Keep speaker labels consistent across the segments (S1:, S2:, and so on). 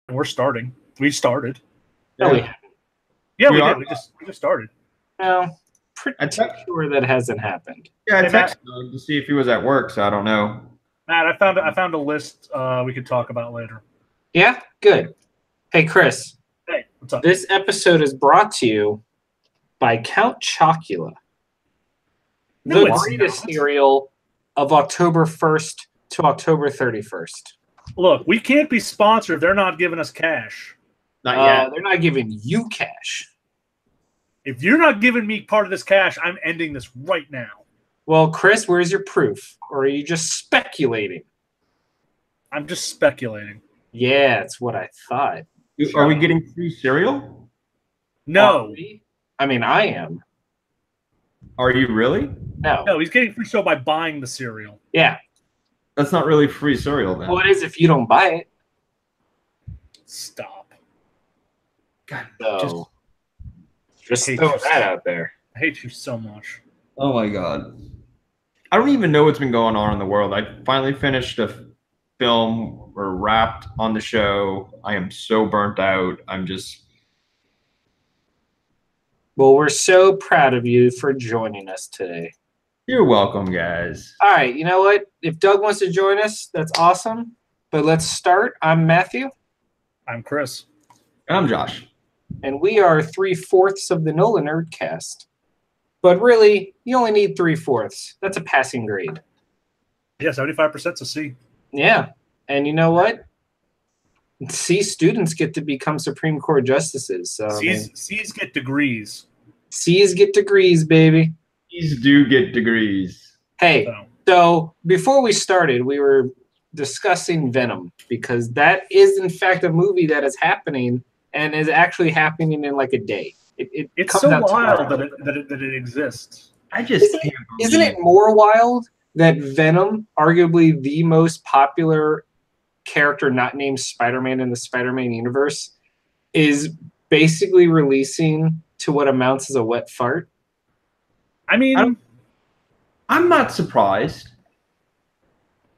S1: And we're starting. We started.
S2: No, we
S3: Yeah.
S2: haven't.
S1: Yeah,
S3: We
S1: we
S3: are?
S1: did. We just started.
S2: No, pretty
S3: I te-
S2: sure that hasn't happened.
S3: Yeah, I
S1: Hey, Matt.
S3: texted him to see if he was at work, so I don't know.
S1: Matt, I found a list we could talk about later.
S2: Yeah, good. Hey, Chris.
S1: Hey, what's up?
S2: This episode is brought to you by Count Chocula,
S1: No,
S2: the
S1: it's
S2: greatest
S1: not.
S2: cereal of October 1st to October 31st.
S1: Look, we can't be sponsored if they're not giving us cash.
S3: Not yet.
S2: They're not giving you cash.
S1: If you're not giving me part of this cash, I'm ending this right now.
S2: Well, Chris, where's your proof? Or are you just speculating?
S1: I'm just speculating.
S2: Yeah, that's what I thought.
S3: Are we getting free cereal?
S1: No.
S2: I mean, I am.
S3: Are you really?
S2: No.
S1: No, he's getting free show by buying the cereal.
S2: Yeah.
S3: That's not really free cereal then.
S2: Well, it is if you don't buy it.
S1: Stop.
S3: God,
S2: So, just
S1: hate
S2: throw
S1: you.
S2: that out there.
S1: I hate you so much.
S3: oh my God. I don't even know what's been going on in the world. I finally finished a film. We're wrapped on the show. I am so burnt out. I'm just...
S2: Well, we're so proud of you for joining us today.
S3: You're welcome, guys.
S2: All right, you know what? If Doug wants to join us, that's awesome. But let's start. I'm Matthew,
S1: I'm Chris.
S3: And I'm Josh.
S2: and we are 3/4 of the NOLAnerd cast. But really, you only need 3/4. That's a passing grade.
S1: Yeah, 75%'s a C.
S2: Yeah. And you know what? C students get to become Supreme Court justices. So
S1: C's get degrees.
S2: C's get degrees, baby.
S3: These do get degrees.
S2: Hey, so before we started, we were discussing Venom because that is, in fact, a movie that is happening and is actually happening in like a day.
S1: It's
S2: comes
S1: so
S2: out
S1: wild
S2: tomorrow.
S1: that it exists.
S3: I just
S2: Isn't it more wild that Venom, arguably the most popular character not named Spider-Man in the Spider-Man universe, is basically releasing to what amounts as a wet fart?
S1: I mean,
S3: I'm not surprised.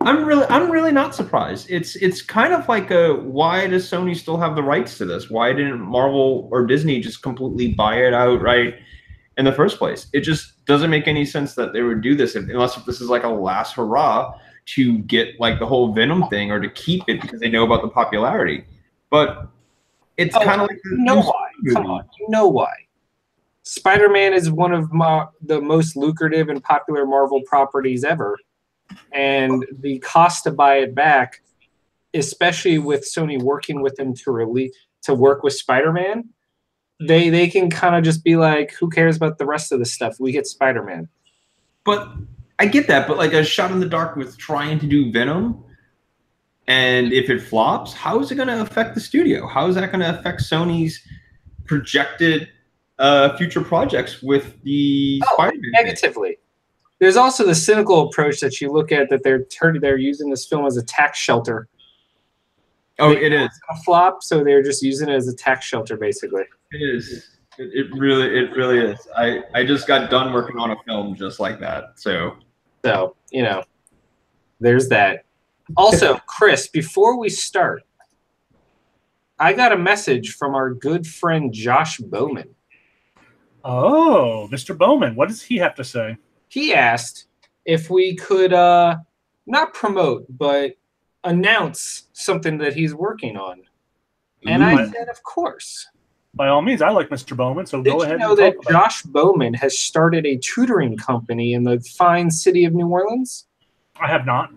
S3: I'm really not surprised. It's kind of like why does Sony still have the rights to this? Why didn't Marvel or Disney just completely buy it outright in the first place? It just doesn't make any sense that they would do this unless if this is like a last hurrah to get like the whole Venom thing or to keep it because they know about the popularity. But it's kind of like
S2: you know why? Come on, you know why? Spider-Man is one of the most lucrative and popular Marvel properties ever, and the cost to buy it back, especially with Sony working with them to work with Spider-Man, they can kind of just be like, who cares about the rest of the stuff? We get Spider-Man.
S3: But I get that, but like a shot in the dark with trying to do Venom, and if it flops, how is it going to affect the studio? How is that going to affect Sony's projected future projects with the Spider-Man?
S2: Negatively. There's also the cynical approach that you look at that they're using this film as a tax shelter.
S3: Oh, it is.
S2: It's gonna flop, so they're just using it as a tax shelter, basically.
S3: It is. It really is. I just got done working on a film just like that. So
S2: you know, there's that. Also, Chris, before we start, I got a message from our good friend Josh Bowman.
S1: Oh, Mr. Bowman, what does he have to say?
S2: He asked if we could not promote, but announce something that he's working on. And I said, of course.
S1: By all means, I like Mr. Bowman, so go ahead.
S2: Did you know that Josh Bowman has started a tutoring company in the fine city of New Orleans?
S1: I have not.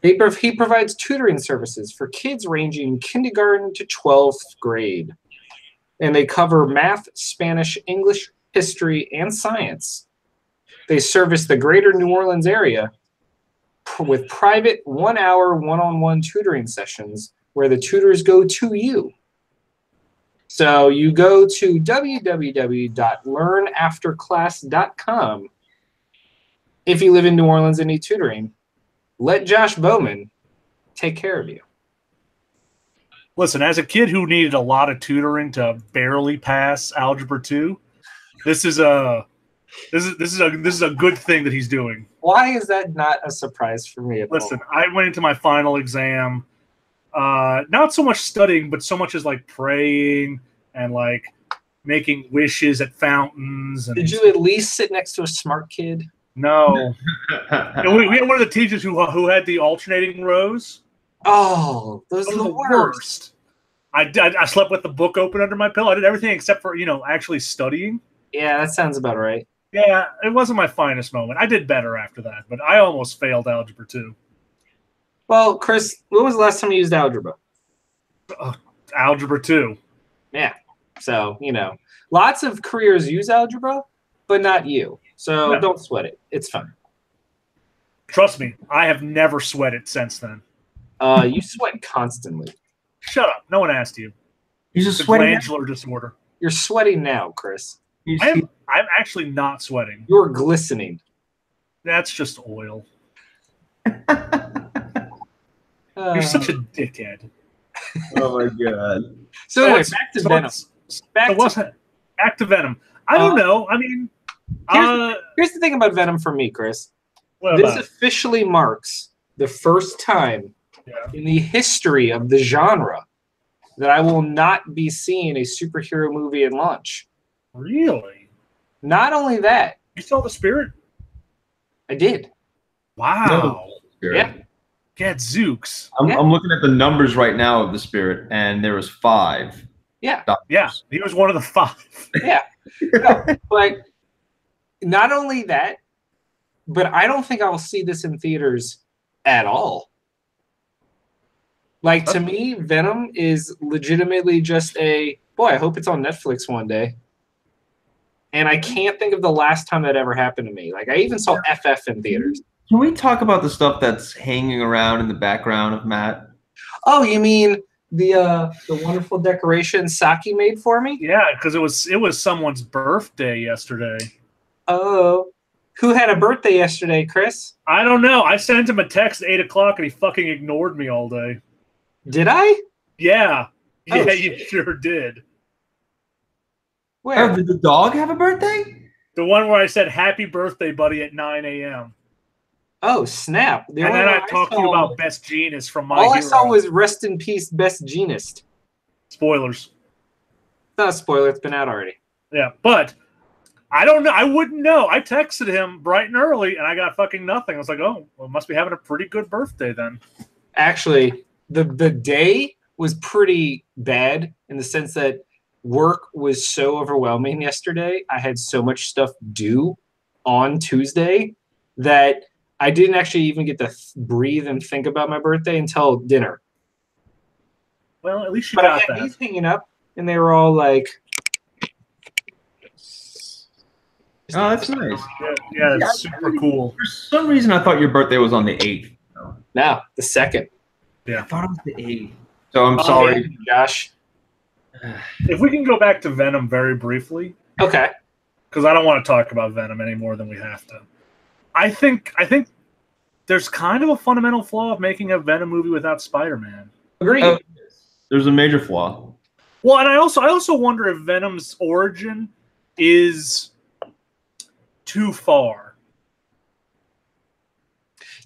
S2: He provides tutoring services for kids ranging kindergarten to 12th grade. And they cover math, Spanish, English, history, and science. They service the greater New Orleans area with private 1-hour one-on-one tutoring sessions where the tutors go to you. So you go to www.learnafterclass.com. If you live in New Orleans and need tutoring, let Josh Bowman take care of you.
S1: Listen, as a kid who needed a lot of tutoring to barely pass Algebra 2, this is a good thing that he's doing.
S2: Why is that not a surprise for me at all?
S1: Listen, I went into my final exam Not so much studying, but so much as like praying and like making wishes at fountains. And
S2: Did you at least sit next to a smart kid?
S1: No. We had one of the teachers who had the alternating rows.
S2: Oh, those are the worst.
S1: I slept with the book open under my pillow. I did everything except for, actually studying.
S2: Yeah, that sounds about right.
S1: Yeah, it wasn't my finest moment. I did better after that, but I almost failed Algebra 2.
S2: Well, Chris, when was the last time you used algebra?
S1: Algebra 2.
S2: Yeah. So, lots of careers use algebra, but not you. So Don't sweat it. It's fun.
S1: Trust me, I have never sweated since then.
S2: You sweat constantly.
S1: Shut up. No one asked you.
S3: He's just
S1: sweating. Glandular disorder.
S2: You're sweating now, Chris.
S1: I'm actually not sweating.
S2: You're glistening.
S1: That's just oil. You're such a dickhead.
S3: Oh my god.
S2: So anyway, back to Venom.
S1: Back to Venom. I don't know. I mean,
S2: here's the thing about Venom for me, Chris. This officially marks the first time in the history of the genre that I will not be seeing a superhero movie at launch.
S1: Really?
S2: Not only that.
S1: You saw The Spirit?
S2: I did.
S1: Wow.
S3: No,
S2: yeah.
S1: Gadzooks.
S3: I'm looking at the numbers right now of The Spirit, and there was 5.
S2: Yeah.
S3: Doctors.
S1: Yeah. He was one of the 5.
S2: Yeah. No, but not only that, but I don't think I will see this in theaters at all. Like, to me, Venom is legitimately just I hope it's on Netflix one day. And I can't think of the last time that ever happened to me. Like, I even saw FF in theaters.
S3: Can we talk about the stuff that's hanging around in the background of Matt?
S2: Oh, you mean the wonderful decoration Saki made for me?
S1: Yeah, because it was someone's birthday yesterday.
S2: Oh. Who had a birthday yesterday, Chris?
S1: I don't know. I sent him a text at 8 o'clock and he fucking ignored me all day.
S2: Did I?
S1: Yeah.
S2: Oh,
S1: yeah,
S2: shit.
S1: You sure did.
S2: Where?
S3: Oh, did the dog have a birthday?
S1: The one where I said, "Happy birthday, buddy," at 9 a.m.
S2: Oh, snap.
S1: And then I talked to you about Best Jeanist from My Hero.
S2: All I saw was Rest in Peace, Best Jeanist.
S1: Spoilers.
S2: It's not a spoiler. It's been out already.
S1: Yeah, but I don't know. I wouldn't know. I texted him bright and early, and I got fucking nothing. I was like, oh, well, must be having a pretty good birthday then.
S2: Actually, the day was pretty bad in the sense that work was so overwhelming yesterday. I had so much stuff due on Tuesday that I didn't actually even get to breathe and think about my birthday until dinner.
S1: Well, at least you got that.
S2: These hanging up, and they were all like...
S3: Oh, that's nice.
S1: Yeah, it's super cool.
S3: For some reason, I thought your birthday was on the 8th.
S2: No, the 2nd.
S1: Yeah.
S3: I thought it was the 8th. So I'm sorry.
S2: Josh.
S1: If we can go back to Venom very briefly.
S2: Okay.
S1: Because I don't want to talk about Venom any more than we have to. I think there's kind of a fundamental flaw of making a Venom movie without Spider-Man.
S2: Agreed.
S3: There's a major flaw.
S1: Well, and I also wonder if Venom's origin is too far.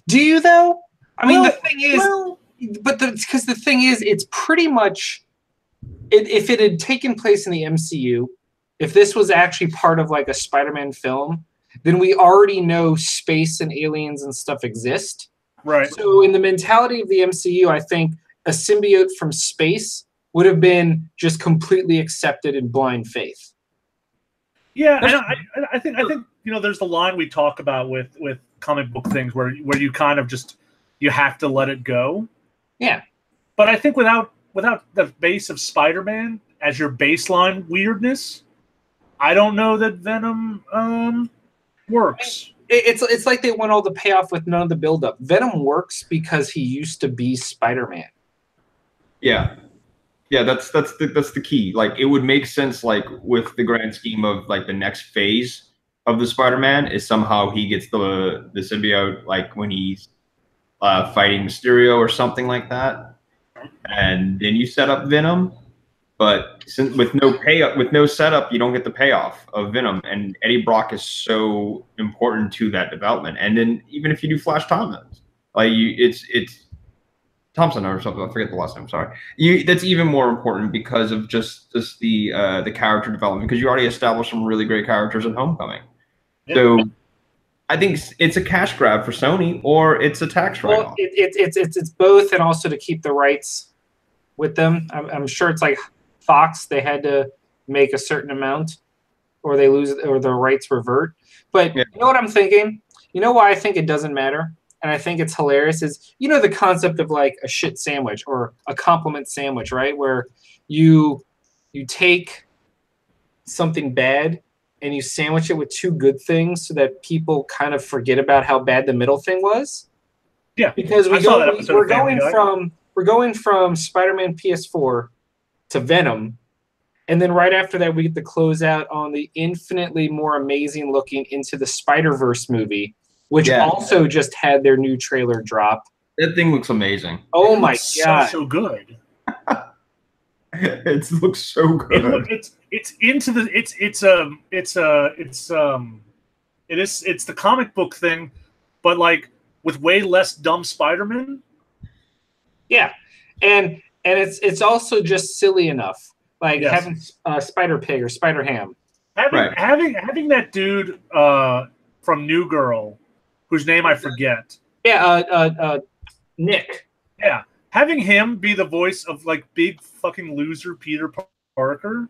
S2: Do you though? I mean, the thing is, because the thing is, it's pretty much. If it had taken place in the MCU, if this was actually part of like a Spider-Man film, then we already know space and aliens and stuff exist.
S1: Right.
S2: So in the mentality of the MCU, I think a symbiote from space would have been just completely accepted in blind faith.
S1: Yeah, and I think there's the line we talk about with comic book things where you kind of just you have to let it go.
S2: Yeah.
S1: But I think without the base of Spider-Man as your baseline weirdness, I don't know that Venom works.
S2: It's like they want all the payoff with none of the buildup. Venom works because he used to be Spider-Man.
S3: Yeah. Yeah, that's the key. Like, it would make sense, like, with the grand scheme of like the next phase of the Spider-Man is somehow he gets the symbiote, like when he's fighting Mysterio or something like that, and then you set up Venom. But since with no setup, you don't get the payoff of Venom. And Eddie Brock is so important to that development. And then even if you do Flash Thomas, like it's Thompson or something. I forget the last name. Sorry. That's even more important because of just the character development, because you already established some really great characters in Homecoming. Yeah. So I think it's a cash grab for Sony, or it's a tax write-off.
S2: Well, it's both, and also to keep the rights with them. I'm sure it's like Fox. They had to make a certain amount, or they lose, or the rights revert. But you know what I'm thinking? You know why I think it doesn't matter? And I think it's hilarious is, you know, the concept of like a shit sandwich or a compliment sandwich, right? Where you take something bad and you sandwich it with two good things so that people kind of forget about how bad the middle thing was.
S1: Yeah.
S2: Because we're going from Spider-Man PS4 to Venom. And then right after that, we get to close out on the infinitely more amazing looking Into the Spider-Verse movie, which also just had their new trailer drop.
S3: That thing looks amazing.
S2: Oh my god,
S1: so good.
S3: It looks so good.
S1: It's the comic book thing, but like with way less dumb Spider-Man.
S2: Yeah, and it's also just silly enough, like having Spider Pig or Spider Ham.
S1: Having that dude from New Girl, whose name I forget.
S2: Yeah, Nick.
S1: Yeah, having him be the voice of like big fucking loser Peter Parker,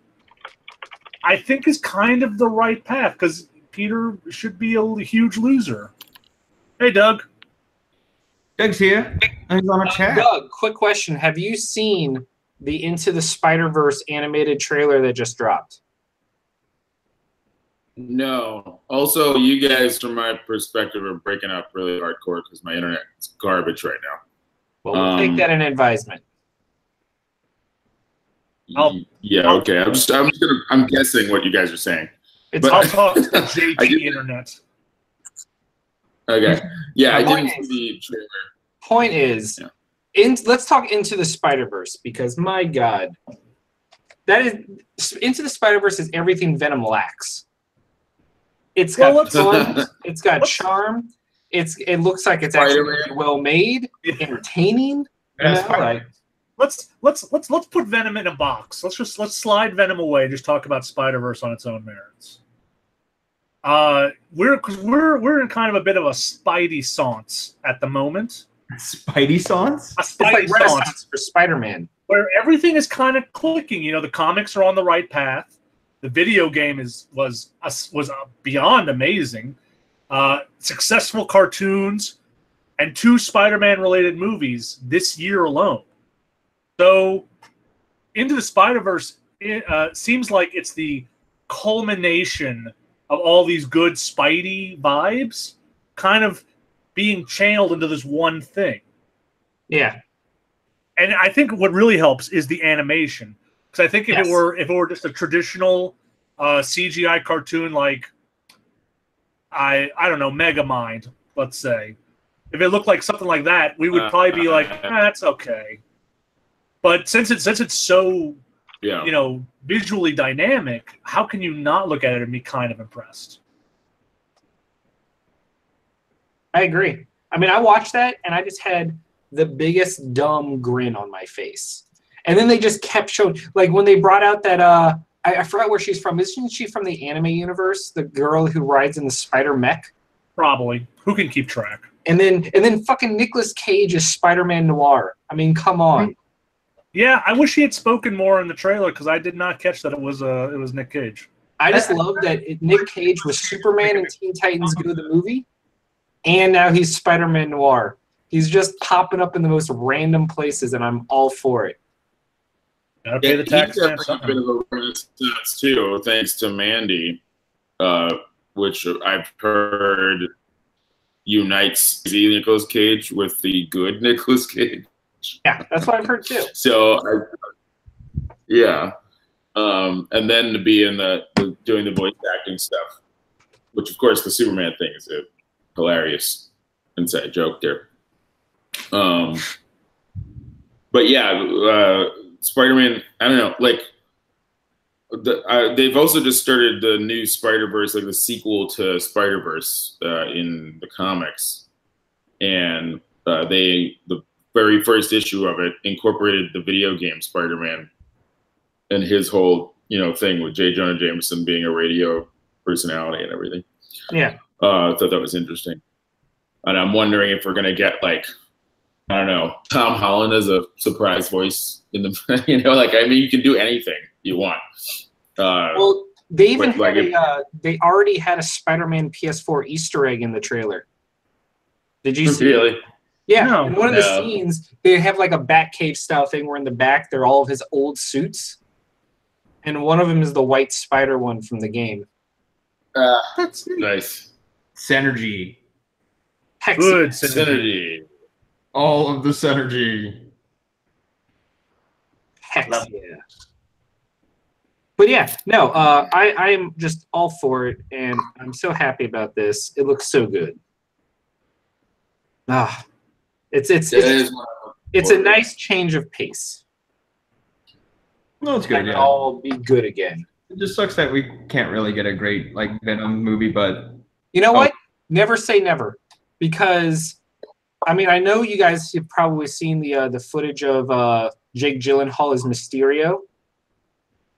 S1: I think is kind of the right path, because Peter should be a huge loser. Hey, Doug.
S3: Doug's here. He's on a chat.
S2: Doug, quick question: have you seen the Into the Spider-Verse animated trailer that just dropped?
S4: No. Also, you guys, from my perspective, are breaking up really hardcore because my internet is garbage right now.
S2: Well, we'll take that in advisement.
S4: Yeah. Okay. I'm guessing what you guys are saying.
S1: I'll talk to the JT internet.
S4: Okay. Yeah, I didn't see the trailer.
S2: Point is, let's talk Into the Spider-Verse, because my God, that is Into the Spider-Verse is everything Venom lacks. It's got fun. It's got charm. It looks like it's actually well made, entertaining.
S1: Let's put Venom in a box. Let's slide Venom away. Just talk about Spider-Verse on its own merits. We're in kind of a bit of a Spidey-sance at the moment.
S3: Spidey-sance?
S2: It's like Renaissance for Spider-Man,
S1: where everything is kind of clicking. You know, the comics are on the right path. The video game was beyond amazing. Successful cartoons and 2 Spider-Man related movies this year alone. So, Into the Spider-Verse seems like it's the culmination of all these good Spidey vibes kind of being channeled into this one thing.
S2: Yeah.
S1: And I think what really helps is the animation. Because I think if it were just a traditional CGI cartoon like I don't know, Megamind, let's say. If it looked like something like that, we would probably be like, that's okay. But since it's so visually dynamic, how can you not look at it and be kind of impressed?
S2: I agree. I mean, I watched that and I just had the biggest dumb grin on my face. And then they just kept showing, like when they brought out that I forgot where she's from. Isn't she from the anime universe? The girl who rides in the spider mech?
S1: Probably. Who can keep track?
S2: And then fucking Nicolas Cage is Spider-Man Noir. I mean, come on.
S1: Yeah, I wish he had spoken more in the trailer, because I did not catch that it was Nick Cage.
S2: I just love that Nick Cage was Superman in Teen Titans Go the movie, and now he's Spider-Man Noir. He's just popping up in the most random places, and I'm all for it.
S1: Gotta pay the tax.
S4: He's a bit of a renaissance too, thanks to Mandy, which I've heard unites Nicolas Cage with the good Nicolas Cage.
S2: Yeah, that's what I've heard too.
S4: So, and then to be in doing the voice acting stuff, which of course the Superman thing is a hilarious inside joke there. But yeah, Spider-Man, I don't know, like they've also just started the new Spider-Verse, like the sequel to Spider-Verse in the comics, and the very first issue of it incorporated the video game Spider-Man and his whole, thing with J. Jonah Jameson being a radio personality and everything.
S2: Yeah.
S4: I thought that was interesting. And I'm wondering if we're going to get, like, I don't know, Tom Holland as a surprise voice in the, you can do anything you want.
S2: Well, they even they already had a Spider-Man PS4 Easter egg in the trailer. Did you see
S4: really?
S2: it? Yeah.
S1: No.
S2: In one of the scenes, they have like a Batcave style thing where in the back they're all of his old suits, and one of them is the white spider one from the game.
S3: That's
S4: nice.
S3: Synergy.
S1: Good
S4: synergy.
S3: All of the synergy.
S2: Heck yeah. But yeah, no, I am just all for it, and I'm so happy about this. It looks so good. It's a nice change of pace.
S3: No, it's good.
S2: And I'll be good again.
S3: It just sucks that we can't really get a great Venom movie, but
S2: you know what? Never say never, because I mean I know you guys have probably seen the footage of Jake Gyllenhaal as Mysterio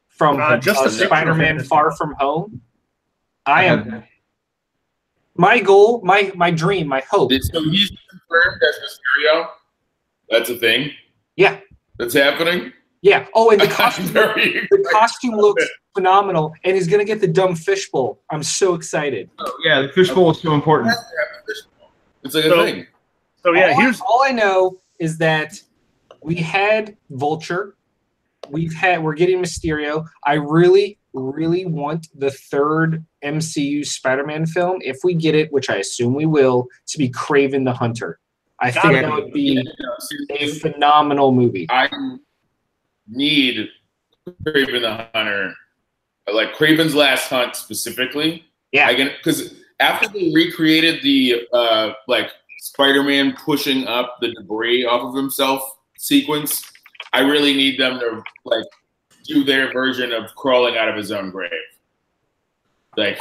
S2: from Spider-Man Far From Home. My goal, my dream, my hope.
S4: So he's confirmed as Mysterio? That's a thing?
S2: Yeah.
S4: That's happening?
S2: Yeah. Oh, and the costume looks phenomenal, and he's going to get the dumb fishbowl. I'm so excited.
S3: Oh, yeah, the fishbowl is so important.
S4: It's like a thing.
S1: So, yeah,
S2: all I know is that we had Vulture. We're getting Mysterio. I really, really want the third MCU Spider-Man film, if we get it, which I assume we will, to be Kraven the Hunter. I think that would be a phenomenal movie.
S4: I need Kraven the Hunter, like Kraven's Last Hunt specifically.
S2: Yeah,
S4: because after they recreated the Spider-Man pushing up the debris off of himself sequence, I really need them to do their version of crawling out of his own grave. I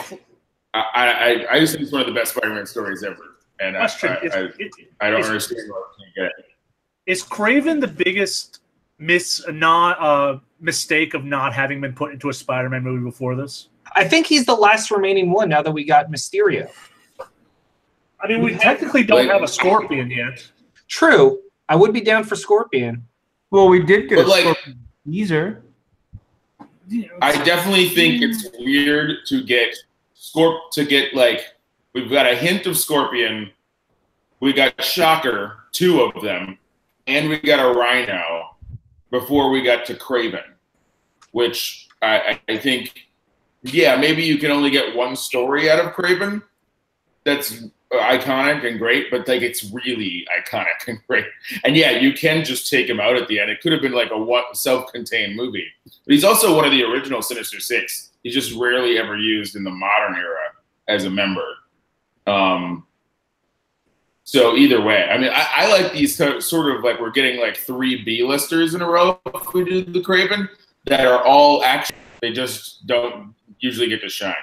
S4: just think it's one of the best Spider-Man stories ever. And I don't understand why we can't get it.
S1: Is Kraven the biggest mistake of not having been put into a Spider-Man movie before this?
S2: I think he's the last remaining one now that we got Mysterio.
S1: I mean, we technically don't have a Scorpion yet.
S2: True. I would be down for Scorpion.
S3: Well, we did get a Scorpion teaser.
S4: I definitely think it's weird to get we've got a hint of Scorpion, we got Shocker, 2 of them, and we got a Rhino before we got to Kraven, which I think, maybe you can only get one story out of Kraven that's iconic and great, but it's really iconic and great. And you can just take him out at the end. It could have been like a self-contained movie. But he's also one of the original Sinister Six. He's just rarely ever used in the modern era as a member. So either way, I mean, I like these sort of we're getting 3 B-listers in a row if we do the Kraven that are all actually, they just don't usually get to shine.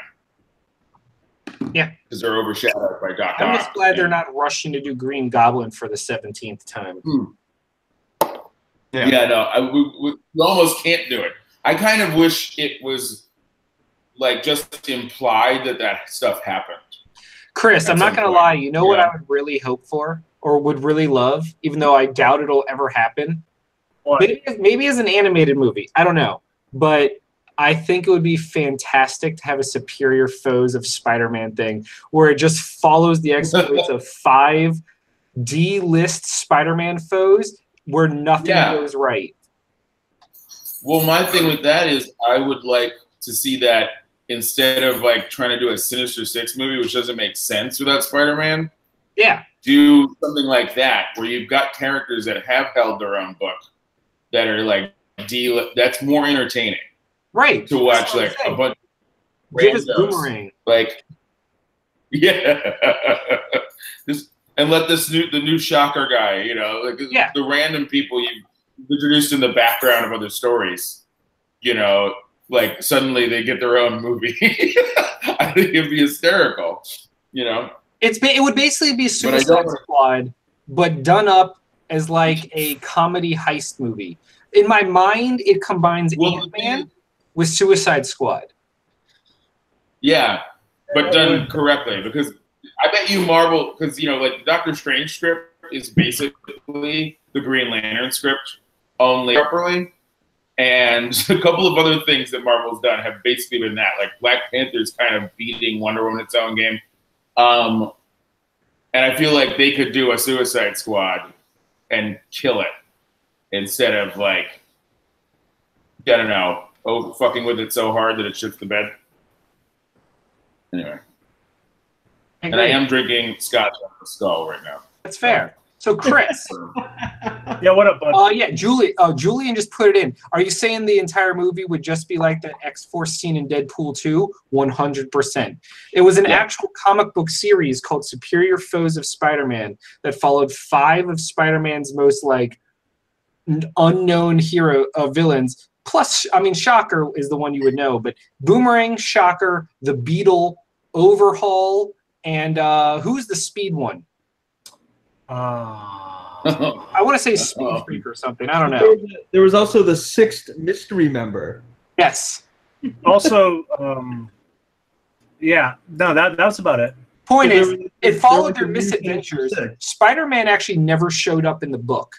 S2: Yeah.
S4: Because they're overshadowed by Doc Ock.
S2: I'm just glad they're not rushing to do Green Goblin for the 17th time.
S4: We almost can't do it. I kind of wish it was just implied that stuff happened.
S2: Chris, I'm not going to lie. You know what I would really hope for or would really love, even though I doubt it'll ever happen?
S1: What?
S2: Maybe as an animated movie. I don't know. But I think it would be fantastic to have a Superior Foes of Spider-Man thing where it just follows the exploits of 5 D-list Spider-Man foes where nothing goes right.
S4: Well, my thing with that is I would like to see that instead of trying to do a Sinister Six movie, which doesn't make sense without Spider-Man.
S2: Yeah.
S4: Do something like that where you've got characters that have held their own book that are that's more entertaining.
S2: Right.
S4: To watch a bunch of
S2: give us Boomerang.
S4: And let the new Shocker guy, the random people you've introduced in the background of other stories, suddenly they get their own movie. I think it'd be hysterical,
S2: It would basically be Suicide Squad, but done up as like a comedy heist movie. In my mind, it combines Ant-Man with Suicide Squad.
S4: Yeah, but done correctly, because I bet you Marvel, because like the Doctor Strange script is basically the Green Lantern script, only properly, and a couple of other things that Marvel's done have basically been that. Like Black Panther's kind of beating Wonder Woman its own game, and I feel like they could do a Suicide Squad and kill it instead of like, I don't know, fucking with it so hard that it shits the bed. Anyway. And I am drinking scotch on the skull right now.
S2: That's fair. So, Chris.
S1: Yeah, what up, bud?
S2: Yeah, Julian just put it in. Are you saying the entire movie would just be like that X-Force scene in Deadpool 2? 100%. It was an actual comic book series called Superior Foes of Spider-Man that followed 5 of Spider-Man's most like unknown hero villains. Plus, I mean, Shocker is the one you would know, but Boomerang, Shocker, the Beetle, Overhaul, and who's the speed one? I want to say Speed Freak or something. I don't know.
S3: There was also the 6th mystery member.
S2: Yes.
S1: Also, yeah, no, that was about it.
S2: Point is, it followed their misadventures. Spider-Man actually never showed up in the book,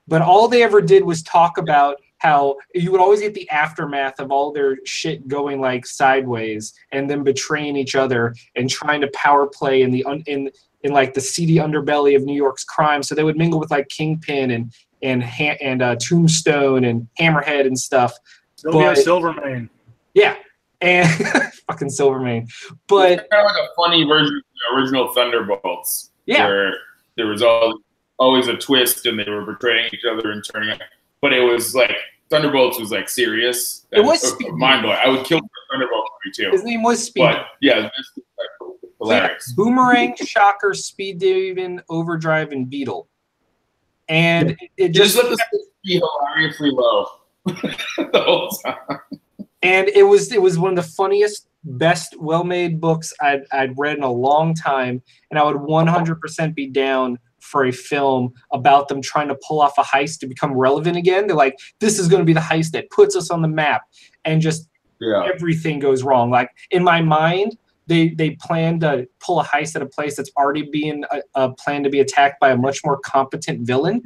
S2: but all they ever did was talk about how you would always get the aftermath of all their shit going like sideways and them betraying each other and trying to power play in the in like the seedy underbelly of New York's crime. So they would mingle with like Kingpin and Tombstone and Hammerhead and stuff.
S1: Silvermane.
S2: Yeah, and fucking Silvermane. But
S4: it's kind of like a funny version of the original Thunderbolts.
S2: Yeah,
S4: where there was always a twist and they were betraying each other and turning it. But it was like Thunderbolts was like serious.
S2: It was
S4: mind blowing. I would kill for Thunderbolts too.
S2: His name was Speed.
S4: But yeah, this is like hilarious.
S2: Yeah, Boomerang, Shocker, Speed Demon, Overdrive, and Beetle. And it just
S4: let this be hilariously low the whole time.
S2: And it was one of the funniest, best, well-made books I'd read in a long time, and I would 100% be down for a film about them trying to pull off a heist to become relevant again. They're like, this is going to be the heist that puts us on the map, and just everything goes wrong. Like in my mind, they plan to pull a heist at a place that's already being planned to be attacked by a much more competent villain.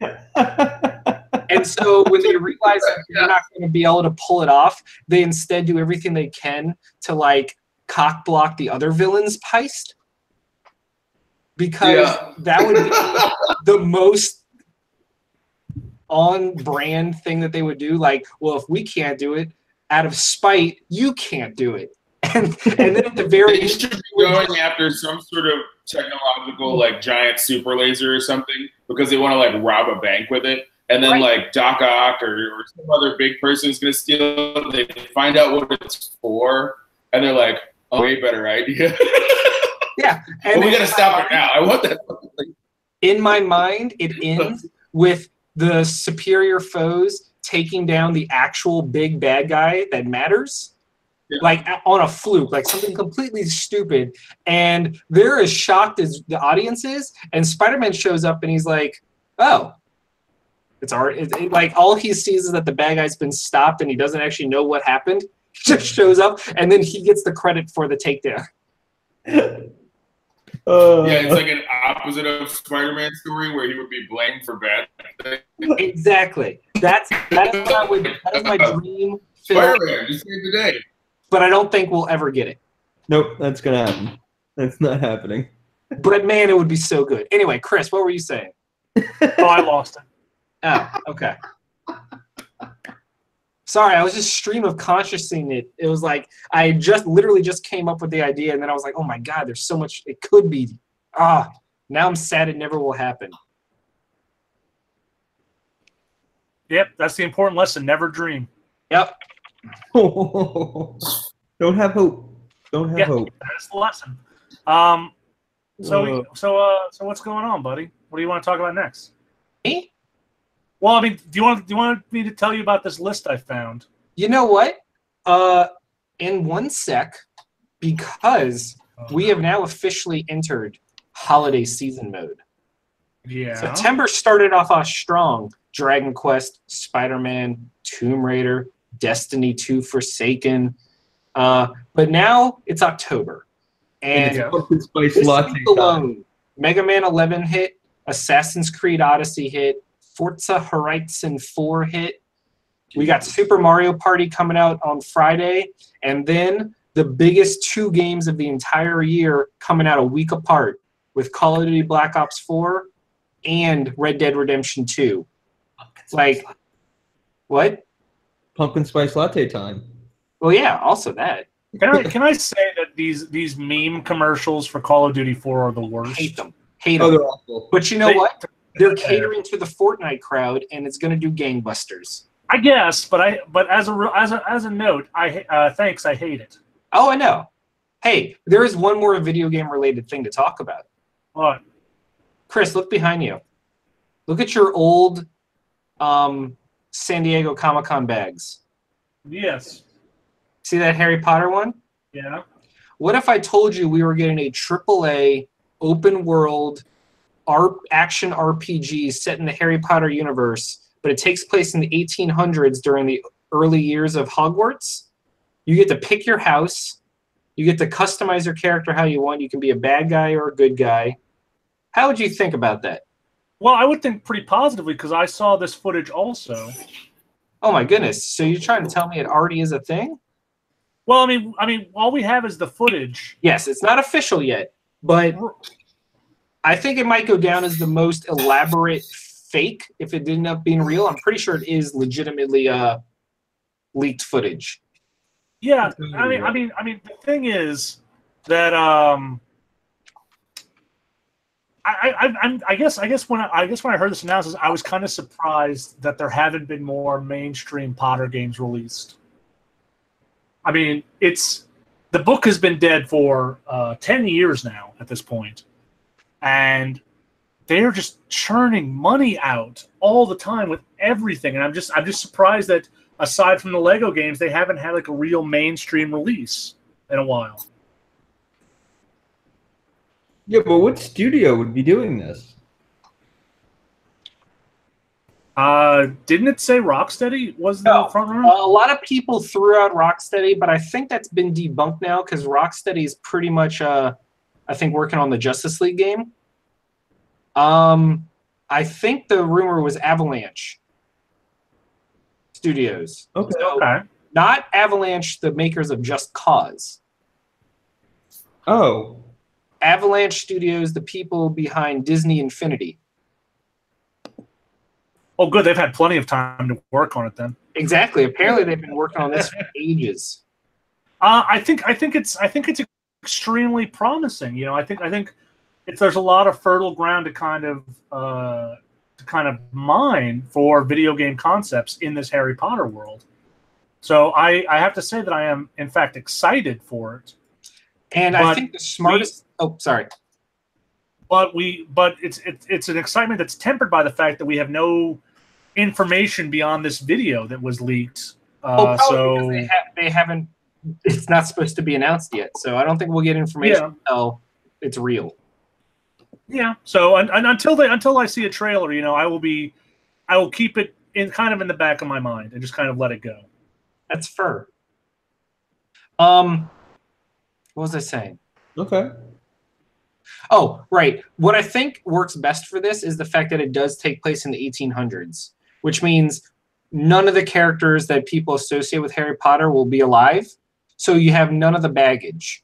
S2: And so when they realize that they're not going to be able to pull it off, they instead do everything they can to like cock block the other villain's heist. Because that would be the most on-brand thing that they would do. Like, well, if we can't do it, out of spite, you can't do it. And then at the very
S4: end, should be going after some sort of technological, like, giant super laser or something, because they want to, like, rob a bank with it. And then, like, Doc Ock or some other big person is going to steal it. They find out what it's for, and they're like, oh, way better idea.
S2: Yeah.
S4: And we got to stop it now. I want that.
S2: In my mind, it ends with the superior foes taking down the actual big bad guy that matters. Yeah. Like on a fluke, like something completely stupid. And they're as shocked as the audience is. And Spider-Man shows up and he's like, oh, it's already, like all he sees is that the bad guy's been stopped and he doesn't actually know what happened. He just shows up and then he gets the credit for the takedown.
S4: Yeah, it's like an opposite of Spider-Man story where he would be blamed for bad things.
S2: Exactly. That is my dream film.
S4: Spider-Man, just saved the day.
S2: But I don't think we'll ever get it.
S3: Nope, that's gonna happen. That's not happening.
S2: But man, it would be so good. Anyway, Chris, what were you saying?
S1: Oh, I lost it.
S2: Oh, okay. Sorry, I was just stream of consciousing it. It was like I literally just came up with the idea, and then I was like, oh my god, there's so much it could be. Now I'm sad it never will happen.
S1: Yep, that's the important lesson. Never dream.
S2: Yep.
S3: Don't have hope. Don't have hope.
S1: That's the lesson. So what's going on, buddy? What do you want to talk about next?
S2: Me?
S1: Well, I mean, do you want me to tell you about this list I found?
S2: You know what? In one sec, because we have now officially entered holiday season mode.
S1: Yeah.
S2: September started off strong. Dragon Quest, Spider-Man, Tomb Raider, Destiny 2 Forsaken. But now it's October. And
S1: Yeah.
S3: Pumpkin spice
S2: this
S3: latte
S2: week
S3: time.
S2: alone, Mega Man 11 hit, Assassin's Creed Odyssey hit, Forza Horizon 4 hit. We got Super Mario Party coming out on Friday, and then the biggest 2 games of the entire year coming out a week apart with Call of Duty Black Ops 4 and Red Dead Redemption 2. Like, what?
S3: Pumpkin spice latte time.
S2: Well, yeah, also that.
S1: Can I say that these meme commercials for Call of Duty 4 are the worst?
S2: Hate them. Hate
S3: Oh,
S2: them.
S3: they're awful.
S2: But you know what? They're catering to the Fortnite crowd, and it's going to do gangbusters.
S1: I guess, but as a note, thanks. I hate it.
S2: Oh, I know. Hey, there is one more video game related thing to talk about.
S1: What?
S2: Chris, look behind you. Look at your old San Diego Comic-Con bags.
S1: Yes.
S2: See that Harry Potter one?
S1: Yeah.
S2: What if I told you we were getting a AAA open world action RPG set in the Harry Potter universe, but it takes place in the 1800s during the early years of Hogwarts? You get to pick your house. You get to customize your character how you want. You can be a bad guy or a good guy. How would you think about that?
S1: Well, I would think pretty positively because I saw this footage also.
S2: Oh my goodness! So you're trying to tell me it already is a thing?
S1: Well, I mean, all we have is the footage.
S2: Yes, it's not official yet, but I think it might go down as the most elaborate fake if it didn't end up being real. I'm pretty sure it is legitimately leaked footage.
S1: Yeah, I mean, the thing is that I guess when I heard this analysis, I was kind of surprised that there haven't been more mainstream Potter games released. I mean, the book has been dead for 10 years now at this point, and they're just churning money out all the time with everything. And I'm just surprised that aside from the Lego games, they haven't had like a real mainstream release in a while.
S3: Yeah, but what studio would be doing this?
S1: Didn't it say Rocksteady was the
S2: No,
S1: front runner?
S2: a lot of people threw out Rocksteady, but I think that's been debunked now because Rocksteady is pretty much, I think, working on the Justice League game. I think the rumor was Avalanche Studios.
S3: Okay.
S2: So,
S1: Okay.
S2: not Avalanche, the makers of Just Cause.
S3: Oh.
S2: Avalanche Studios, the people behind Disney Infinity.
S1: Oh, good. They've had plenty of time to work on it then.
S2: Exactly. Apparently, they've been working on this for ages.
S1: I think it's extremely promising. You know, I think there's a lot of fertile ground to kind of mine for video game concepts in this Harry Potter world. So I have to say that I am in fact excited for it.
S2: And I think the smartest. Sorry.
S1: But it's an excitement that's tempered by the fact that we have no information beyond this video that was leaked. So
S2: because they haven't. It's not supposed to be announced yet, so I don't think we'll get information until it's real.
S1: Yeah. So until I see a trailer, you know, I will keep it in the back of my mind and just kind of let it go.
S2: That's fair. What was I saying?
S3: Okay.
S2: Oh, right. What I think works best for this is the fact that it does take place in the 1800s, which means none of the characters that people associate with Harry Potter will be alive. So you have none of the baggage.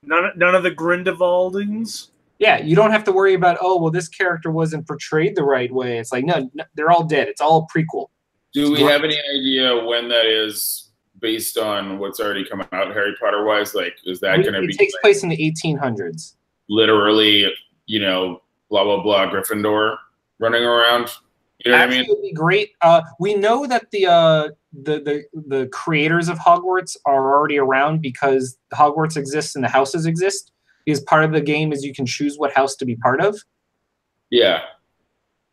S1: None of the Grindelwaldings.
S2: Yeah, you don't have to worry about, this character wasn't portrayed the right way. It's like, no, they're all dead. It's all a prequel.
S4: Do we have any idea when that is based on what's already come out Harry Potter wise? Like, is that going to be?
S2: It takes place in the 1800s.
S4: Literally, you know, blah, blah, blah, Gryffindor running around. You know what I mean?
S2: It would be great. We know that the creators of Hogwarts are already around because Hogwarts exists and the houses exist. Because part of the game is you can choose what house to be part of.
S4: Yeah.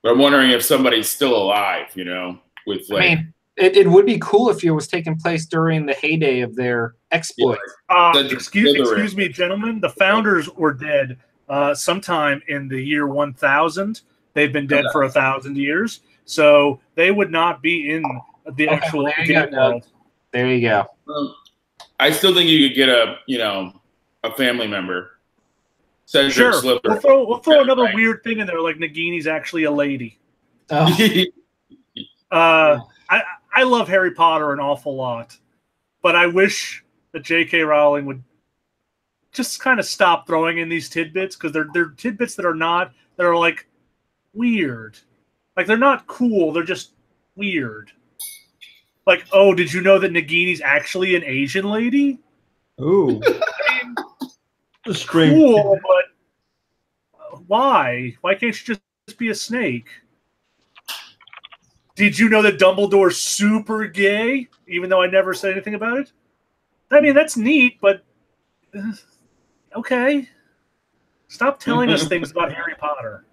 S4: But I'm wondering if somebody's still alive, you know, with like.
S2: I mean, it would be cool if it was taking place during the heyday of their exploit.
S1: Excuse me, gentlemen. The founders were dead sometime in the year 1000. They've been dead for 1,000 years, so they would not be in the actual game world.
S2: There you go.
S4: I still think you could get a family member. Cedric
S1: Sure,
S4: Slipper.
S1: we'll throw another weird thing in there, like Nagini's actually a lady. I love Harry Potter an awful lot, but I wish that J.K. Rowling would just kind of stop throwing in these tidbits, because they're tidbits that are like weird. Like, they're not cool, they're just weird. Like, oh, did you know that Nagini's actually an Asian lady?
S3: Ooh.
S1: I mean,
S3: Strange.
S1: cool, but why? Why can't she just be a snake? Did you know that Dumbledore's super gay, even though I never said anything about it? I mean, that's neat, but okay. Stop telling us things about Harry Potter.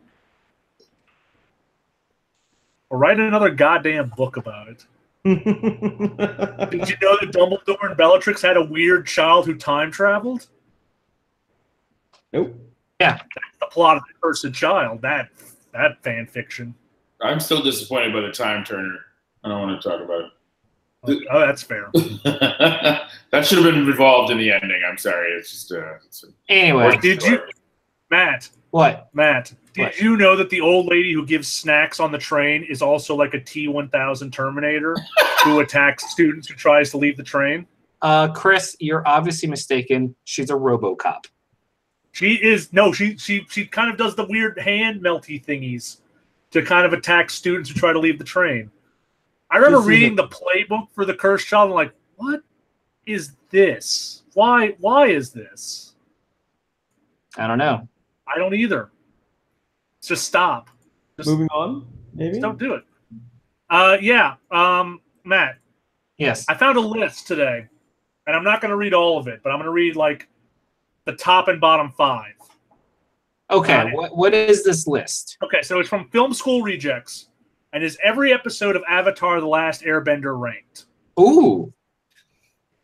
S1: Or write another goddamn book about it. Did you know that Dumbledore and Bellatrix had a weird child who time traveled?
S3: Nope.
S2: Yeah.
S1: That's the plot of The Cursed Child. That fan fiction.
S4: I'm still disappointed by the Time Turner. I don't want to talk about it.
S1: Oh, that's fair.
S4: That should have been involved in the ending. I'm sorry. It's just
S2: Anyway.
S1: Did you, Matt?
S2: What?
S1: Matt, did you know that the old lady who gives snacks on the train is also like a T-1000 Terminator who attacks students who tries to leave the train?
S2: Chris, you're obviously mistaken. She's a RoboCop.
S1: She is she kind of does the weird hand melty thingies to kind of attack students who try to leave the train. I remember reading the playbook for The Cursed Child and like, what is this? Why is this?
S2: I don't know.
S1: I don't either. Just stop.
S3: Moving on, maybe?
S1: Just don't do it. Matt.
S2: Yes.
S1: I found a list today, and I'm not going to read all of it, but I'm going to read like the top and bottom 5.
S2: Okay, what is this list?
S1: Okay, so it's from Film School Rejects, and is every episode of Avatar: The Last Airbender ranked?
S2: Ooh.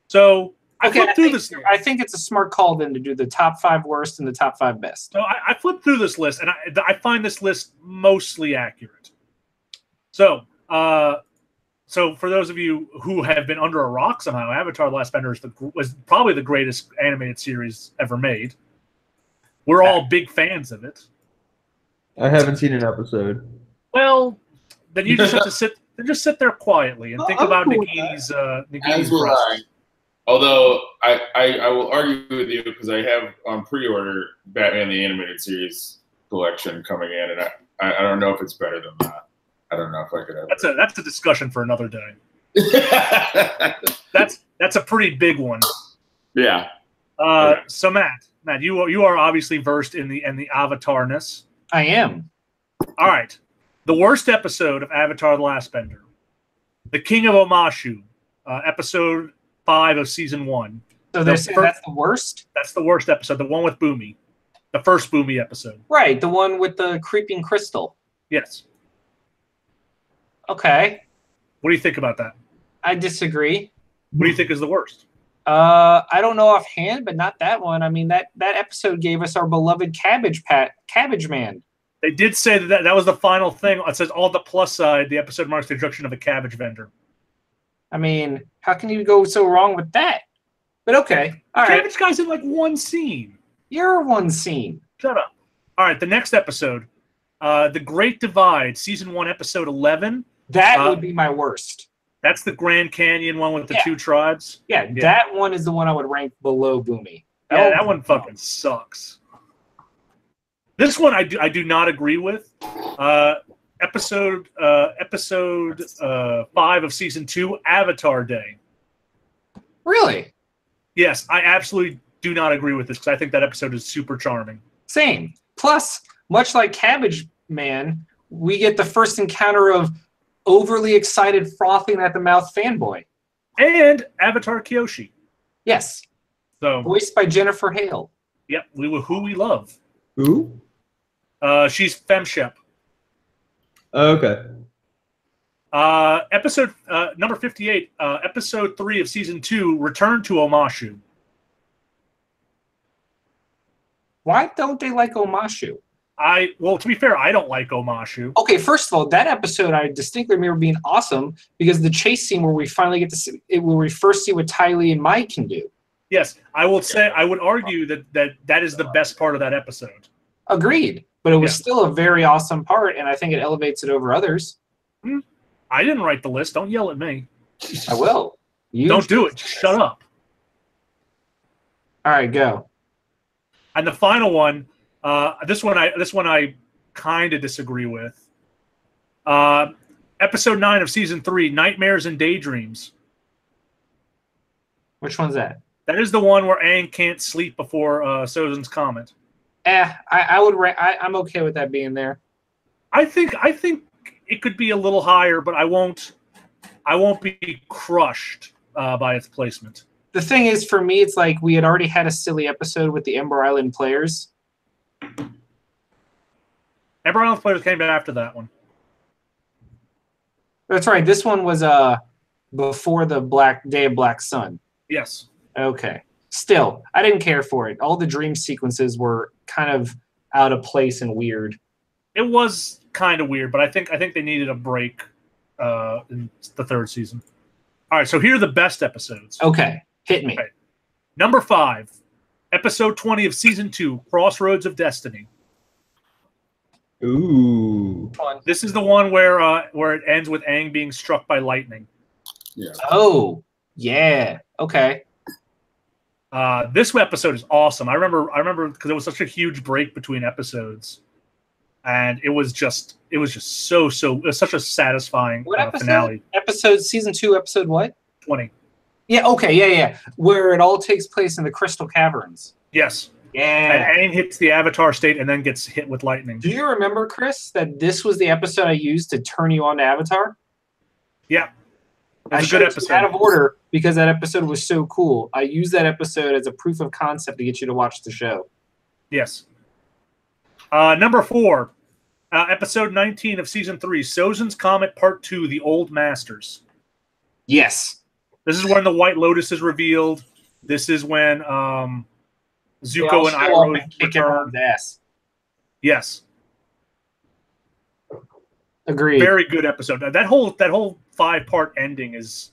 S1: So I flipped through this list.
S2: I think it's a smart call then to do the top 5 worst and the top 5 best.
S1: So I flipped through this list, and I find this list mostly accurate. So, for those of you who have been under a rock somehow, Avatar: The Last Airbender was probably the greatest animated series ever made. We're all big fans of it.
S3: I haven't seen an episode.
S1: Well, then you just have to sit there quietly and think about Nagini's breast.
S4: Although I will argue with you because I have on pre-order Batman the Animated Series collection coming in, and I don't know if it's better than that. I don't know if I could have.
S1: That's a discussion for another day. That's a pretty big one.
S4: Yeah.
S1: So Matt, you are obviously versed in the Avatar-ness.
S2: I am.
S1: All right. The worst episode of Avatar: The Last Bender, The King of Omashu, episode 5 of season 1.
S2: So they're saying that's the worst?
S1: That's the worst episode, the one with Boomy. The first Boomy episode.
S2: Right, the one with the creeping crystal.
S1: Yes.
S2: Okay.
S1: What do you think about that?
S2: I disagree.
S1: What do you think is the worst?
S2: I don't know offhand, but not that one. I mean, that episode gave us our beloved Cabbage Man.
S1: They did say that was the final thing. It says, all the plus side, the episode marks the introduction of a cabbage vendor.
S2: I mean, how can you go so wrong with that? But okay. All right.
S1: Cabbage guy's in like one scene.
S2: You're one scene.
S1: Shut up. All right, the next episode, The Great Divide, season 1, episode 11.
S2: That would be my worst.
S1: That's the Grand Canyon one with the 2 tribes.
S2: Yeah, that one is the one I would rank below Boomy.
S1: That one fucking sucks. This one I do not agree with. Episode 5 of season 2, Avatar Day.
S2: Really?
S1: Yes, I absolutely do not agree with this because I think that episode is super charming.
S2: Same. Plus, much like Cabbage Man, we get the first encounter of overly excited, frothing at the mouth fanboy. And
S1: Avatar Kyoshi.
S2: Yes.
S1: So
S2: voiced by Jennifer Hale.
S1: Yep, who we love.
S3: Who?
S1: She's FemShep.
S3: Okay.
S1: Episode number 58, episode 3 of season 2, Return to Omashu.
S2: Why don't they like Omashu?
S1: Well, to be fair, I don't like Omashu.
S2: Okay, first of all, that episode I distinctly remember being awesome because the chase scene where we finally get to see where we first see what Ty Lee and Mike can do.
S1: Yes, I would argue that is the best part of that episode.
S2: Agreed, but it was still a very awesome part, and I think it elevates it over others.
S1: I didn't write the list. Don't yell at me.
S2: I will.
S1: Don't do it. Shut up.
S2: All right, go.
S1: And the final one, this one I kind of disagree with. Episode 9 of season 3, Nightmares and Daydreams.
S2: Which one's that?
S1: That is the one where Aang can't sleep before Sozin's comment.
S2: I'm okay with that being there.
S1: I think it could be a little higher, but I won't be crushed by its placement.
S2: The thing is, for me, it's like we had already had a silly episode with the Ember Island players.
S1: Ember Island players came after that one.
S2: That's right. This one was before the Day of Black Sun.
S1: Yes.
S2: Okay. Still, I didn't care for it. All the dream sequences were kind of out of place and weird.
S1: It was kind of weird, but I think they needed a break in the 3rd season. All right, so here are the best episodes.
S2: Okay, hit me.
S1: Okay. Number 5, episode 20 of season 2, Crossroads of Destiny.
S3: Ooh.
S1: This is the one where it ends with Aang being struck by lightning.
S4: Yeah.
S2: Oh, yeah. Okay.
S1: This episode is awesome. I remember because it was such a huge break between episodes, and it was just so it was such a satisfying finale.
S2: Episode season 2, episode what?
S1: 20.
S2: Yeah. Okay. Yeah. Where it all takes place in the Crystal Caverns.
S1: Yes.
S2: Yeah.
S1: And Aang hits the Avatar state and then gets hit with lightning.
S2: Do you remember, Chris, that this was the episode I used to turn you on to Avatar?
S1: Yeah.
S2: I
S1: It's a good episode.
S2: Out of order because that episode was so cool. I used that episode as a proof of concept to get you to watch the show.
S1: Yes. Number 4, episode 19 of season 3, Sozin's Comet Part 2, The Old Masters.
S2: Yes.
S1: This is when the White Lotus is revealed. This is when Zuko and Iroh return.
S2: Ass.
S1: Yes.
S2: Agreed.
S1: Very good episode. That whole 5-part ending is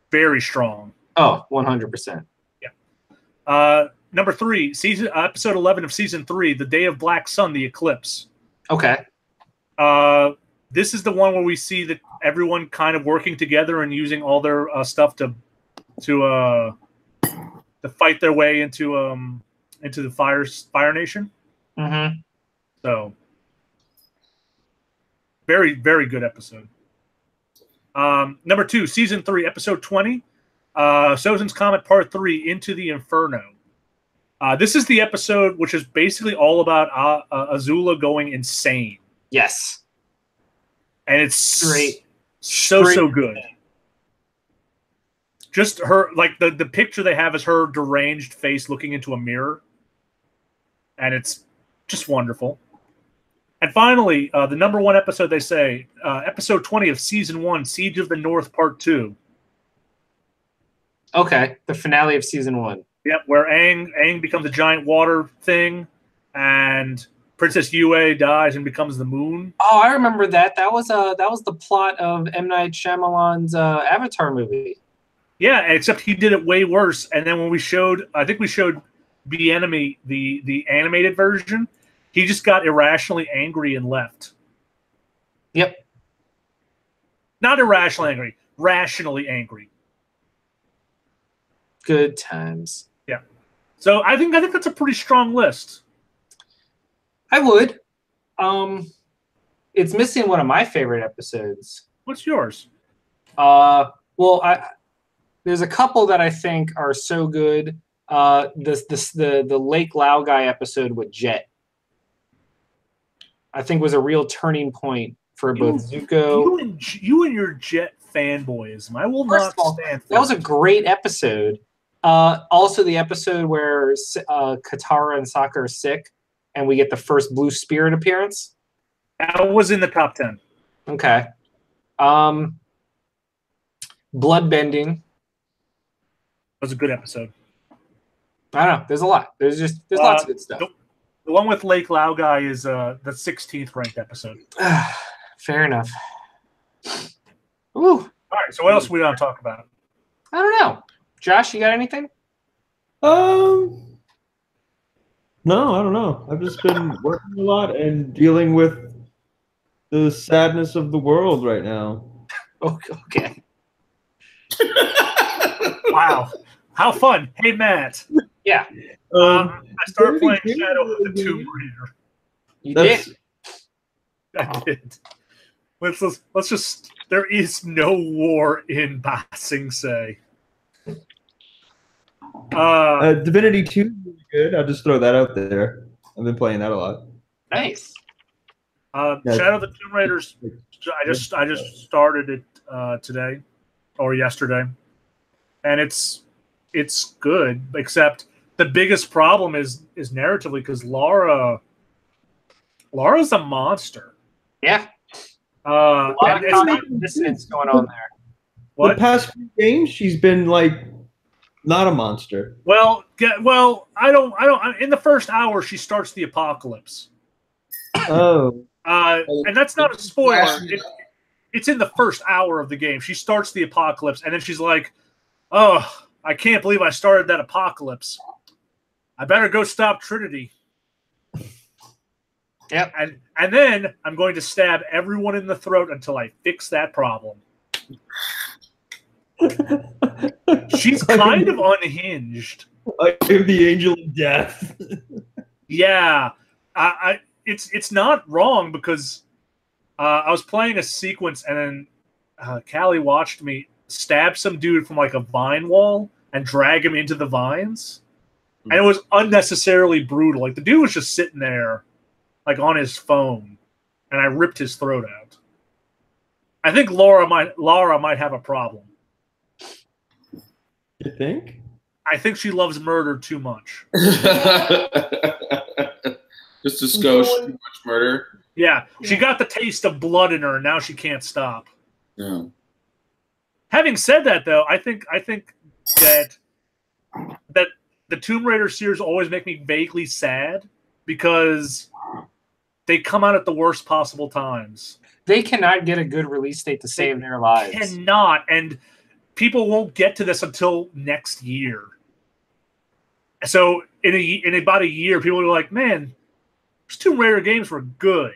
S1: very strong.
S2: Oh, 100%.
S1: Yeah. Number 3, episode 11 of season 3, The Day of Black Sun, The Eclipse.
S2: Okay.
S1: This is the one where we see that everyone kind of working together and using all their stuff to fight their way into the Fire Nation.
S2: Mm-hmm.
S1: So very, very good episode. Number 2, season 3, episode 20, Sozin's Comet Part 3, Into the Inferno. This is the episode which is basically all about Azula going insane.
S2: Yes.
S1: And it's
S2: great.
S1: So good. Just her, like the picture they have is her deranged face looking into a mirror. And it's just wonderful. And finally, the number 1 episode, they say, episode 20 of season 1, Siege of the North Part 2.
S2: Okay, the finale of season 1.
S1: Yep, where Aang becomes a giant water thing, and Princess Yue dies and becomes the moon.
S2: Oh, I remember that. That was the plot of M. Night Shyamalan's Avatar movie.
S1: Yeah, except he did it way worse. And then when we showed, I think we showed The Enemy, the animated version, he just got irrationally angry and left.
S2: Yep.
S1: Not irrationally angry, rationally angry.
S2: Good times.
S1: Yeah. So I think that's a pretty strong list.
S2: I would. It's missing one of my favorite episodes.
S1: What's yours?
S2: There's a couple that I think are so good. The Lake Laogai episode with Jet, I think, was a real turning point for both Zuko.
S1: You and your Jet fanboyism. I will not stand for
S2: that. Was a great episode. Also, the episode where Katara and Sokka are sick, and we get the first Blue Spirit appearance.
S1: That was in the top 10.
S2: Okay. Bloodbending.
S1: That was a good episode.
S2: I don't know. There's a lot. There's lots of good stuff.
S1: The one with Lake Laogai is the 16th ranked episode.
S2: Fair enough. Ooh.
S1: All right, so what else we want to talk about?
S2: I don't know. Josh, you got anything?
S3: No, I don't know. I've just been working a lot and dealing with the sadness of the world right now.
S2: Okay.
S1: Wow. How fun. Hey, Matt.
S2: Yeah.
S1: I started playing Shadow of the Tomb Raider.
S2: You did?
S1: I did. Let's just... There is no war in Ba Sing Se.
S3: Divinity 2 is really good. I'll just throw that out there. I've been playing that a lot.
S2: Nice.
S1: Shadow of the Tomb Raiders. I just started it today or yesterday, and it's good. Except the biggest problem is narratively because Lara's a monster.
S2: Yeah.
S1: A lot
S2: of cognitive dissonance going on there.
S3: What? The past few games, she's been like not a monster.
S1: Well, I don't. In the first hour, she starts the apocalypse.
S3: Oh.
S1: And that's not a spoiler. It's in the first hour of the game. She starts the apocalypse, and then she's like, "Oh, I can't believe I started that apocalypse. I better go stop Trinity."
S2: Yep.
S1: And then I'm going to stab everyone in the throat until I fix that problem. She's kind of unhinged.
S3: I am the angel of death.
S1: Yeah. It's not wrong because I was playing a sequence and then Callie watched me stab some dude from like a vine wall and drag him into the vines. And it was unnecessarily brutal. Like the dude was just sitting there like on his phone and I ripped his throat out. I think Lara might have a problem.
S3: You think?
S1: I think she loves murder too much.
S4: Just a skosh, too much murder.
S1: Yeah, she got the taste of blood in her, and now she can't stop.
S4: Yeah.
S1: Having said that, though, I think that the Tomb Raider series always make me vaguely sad because they come out at the worst possible times.
S2: They cannot get a good release date to save their lives.
S1: Cannot, and people won't get to this until next year. So in about a year, people are like, "Man, those Tomb Raider games were good."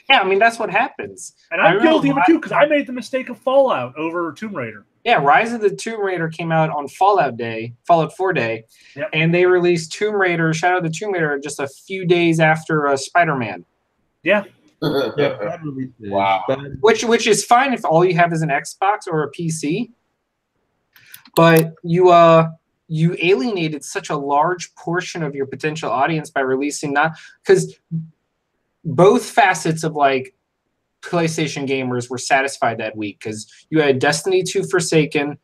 S2: Yeah, I mean that's what happens.
S1: And I'm guilty of it too because I made the mistake of Fallout over Tomb Raider.
S2: Yeah, Rise of the Tomb Raider came out on Fallout 4 Day,
S1: yep.
S2: And they released Shadow of the Tomb Raider just a few days after Spider-Man.
S1: Yeah.
S4: Wow.
S2: Which is fine if all you have is an Xbox or a PC, but you alienated such a large portion of your potential audience by releasing because both facets of like PlayStation gamers were satisfied that week because you had Destiny 2 Forsaken,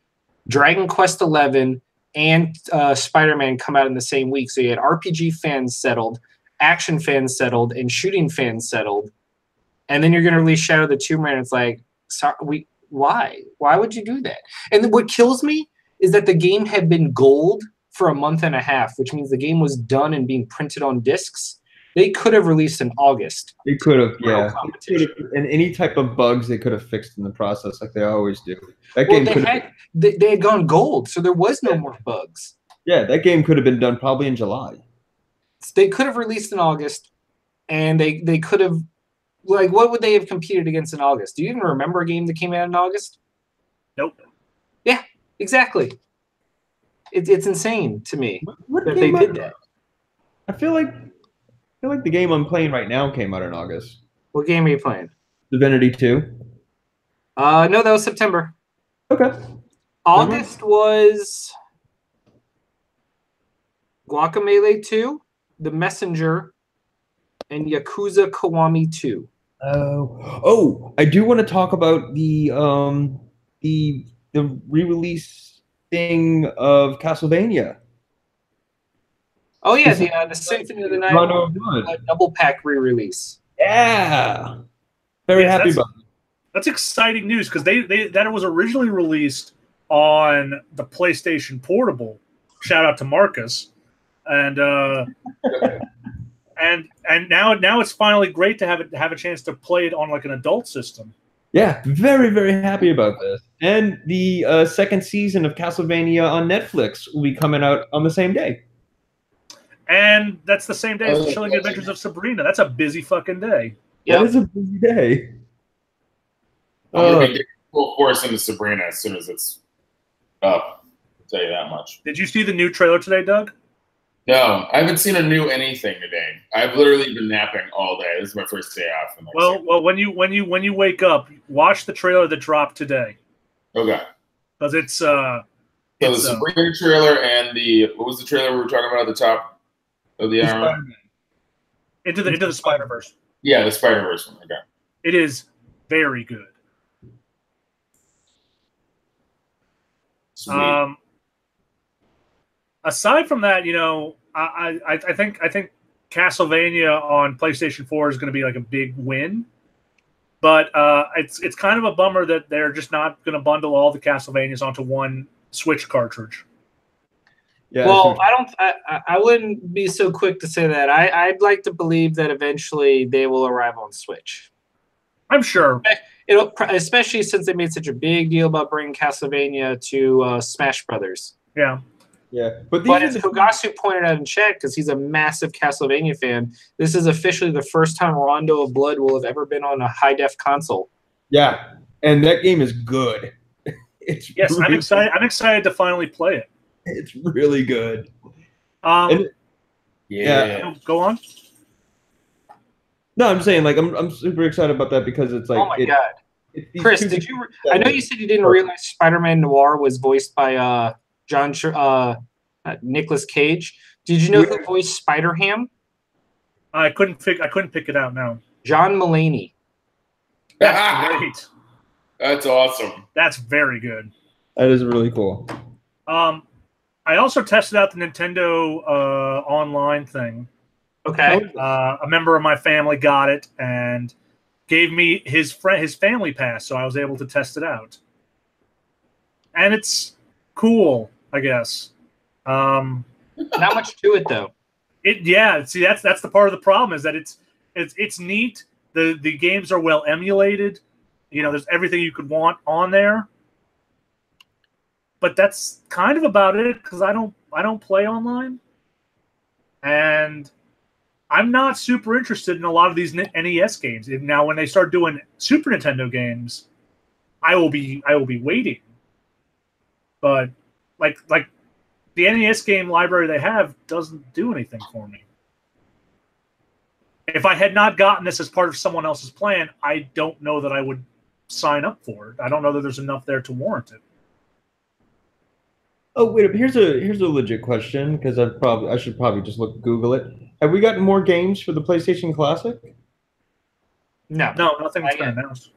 S2: Dragon Quest 11, and Spider-Man come out in the same week. So you had RPG fans settled, action fans settled, and shooting fans settled. And then you're going to release Shadow of the Tomb Raider. It's like, why? Why would you do that? And what kills me is that the game had been gold for a month and a half, which means the game was done and being printed on discs. They could have released in August.
S3: They could have, yeah. And any type of bugs they could have fixed in the process, like they always do. That game
S2: they had gone gold, so there was no more bugs.
S3: Yeah, that game could have been done probably in July.
S2: They could have released in August, and they could have, like, what would they have competed against in August? Do you even remember a game that came out in August?
S1: Nope.
S2: Yeah, exactly. It's insane to me that they did that.
S3: I feel like the game I'm playing right now came out in August.
S2: What game are you playing?
S3: Divinity 2.
S2: No, that was September.
S3: Okay.
S2: August was Guacamelee 2, The Messenger, and Yakuza Kiwami 2.
S3: Oh, I do want to talk about the re-release thing of Castlevania.
S2: Oh yeah, the Symphony of the Night double pack re-release.
S3: Yeah, very happy about it.
S1: That's exciting news because that was originally released on the PlayStation Portable. Shout out to Marcus. and now it's finally great to have a chance to play it on like an adult system.
S3: Yeah, very, very happy about this. And the second season of Castlevania on Netflix will be coming out on the same day.
S1: And that's the same day as the Chilling Adventures of Sabrina. That's a busy fucking day.
S3: That is a busy day.
S4: I'm going to get full force into Sabrina as soon as it's up. I'll tell you that much.
S1: Did you see the new trailer today, Doug?
S4: No, I haven't seen a new anything today. I've literally been napping all day. This is my first day off.
S1: Well, when you wake up, watch the trailer that dropped today.
S4: Okay.
S1: Because it's
S4: so the Sabrina trailer and what was the trailer we were talking about at the top of the hour?
S1: Into the Spider-Verse.
S4: Yeah, the Spider-Verse one. Okay.
S1: It is very good.
S4: Sweet.
S1: Aside from that, I think Castlevania on PlayStation 4 is going to be like a big win, but it's kind of a bummer that they're just not going to bundle all the Castlevanias onto one Switch cartridge.
S2: Yeah, well, I wouldn't be so quick to say that. I'd like to believe that eventually they will arrive on Switch.
S1: I'm sure.
S2: Especially since they made such a big deal about bringing Castlevania to Smash Brothers.
S1: Yeah.
S3: Yeah,
S2: but as Kogasu pointed out in chat, because he's a massive Castlevania fan, this is officially the first time Rondo of Blood will have ever been on a high-def console.
S3: Yeah, and that game is good.
S1: Yes, really, I'm excited to finally play it.
S3: It's really good.
S1: Yeah. Go on.
S3: No, I'm saying like I'm super excited about that because it's like.
S2: Oh my god, Chris, did you? I know you said you didn't realize Spider-Man Noir was voiced by Nicolas Cage. Did you know who voiced Spider-Ham?
S1: I couldn't pick it out now.
S2: John Mulaney.
S1: That's great.
S4: That's awesome.
S1: That's very good.
S3: That is really cool.
S1: I also tested out the Nintendo online thing.
S2: Okay.
S1: A member of my family got it and gave me his family pass, so I was able to test it out. And it's cool, I guess.
S2: Not much to it though.
S1: See, that's the part of the problem is that it's neat. The games are well emulated. There's everything you could want on there. But that's kind of about it because I don't play online, and I'm not super interested in a lot of these NES games. Now, when they start doing Super Nintendo games, I will be waiting. But like the NES game library they have doesn't do anything for me. If I had not gotten this as part of someone else's plan, I don't know that I would sign up for it. I don't know that there's enough there to warrant it.
S3: Oh wait, here's a legit question because I should probably just Google it. Have we gotten more games for the PlayStation Classic?
S2: No,
S1: nothing's been announced.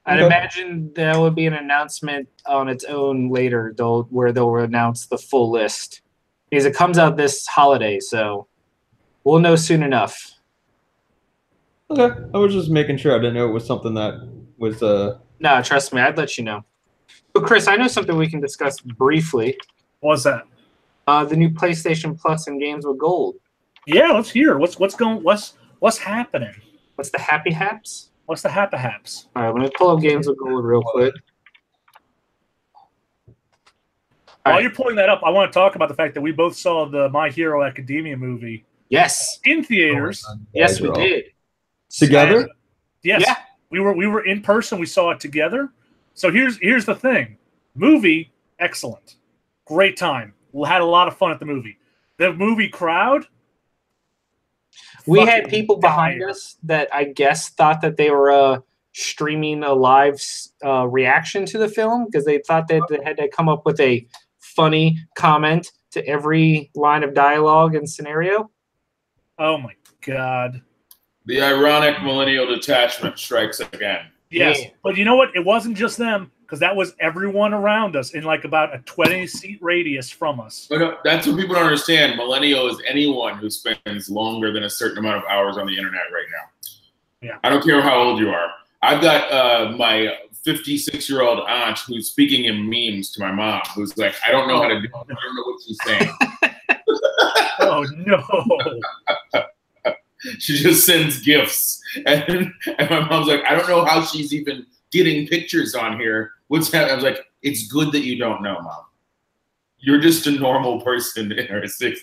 S2: I'd imagine there would be an announcement on its own later, where they'll announce the full list because it comes out this holiday, so we'll know soon enough.
S3: Okay, I was just making sure. I didn't know it was something that was.
S2: No, trust me, I'd let you know. But Chris, I know something we can discuss briefly.
S1: What's that?
S2: The new PlayStation Plus and Games with Gold.
S1: Yeah, let's hear what's happening.
S2: What's the happy haps?
S1: What's the happy haps?
S2: All right, let me pull up Games with Gold real quick.
S1: While you're pulling that up, I want to talk about the fact that we both saw the My Hero Academia movie.
S2: Yes.
S1: In theaters.
S2: Yes, we did.
S3: Together?
S1: And, yes. Yeah. We were in person. We saw it together. So here's the thing. Movie, excellent. Great time. We had a lot of fun at the movie. The movie crowd.
S2: We had people behind us that I guess thought that they were streaming a live reaction to the film because they thought that they had to come up with a funny comment to every line of dialogue and scenario.
S1: Oh my God.
S4: The ironic millennial detachment strikes again.
S1: Yes, but you know what? It wasn't just them, because that was everyone around us in like about a 20-seat radius from us.
S4: But that's what people don't understand. Millennial is anyone who spends longer than a certain amount of hours on the internet right now.
S1: Yeah.
S4: I don't care how old you are. I've got my 56-year-old aunt who's speaking in memes to my mom, who's like, I don't know how to do it. I don't know what she's saying.
S1: Oh no!
S4: She just sends gifts, and my mom's like, I don't know how she's even getting pictures on here. What's happening? I was like, it's good that you don't know, Mom. You're just a normal person in her 60s.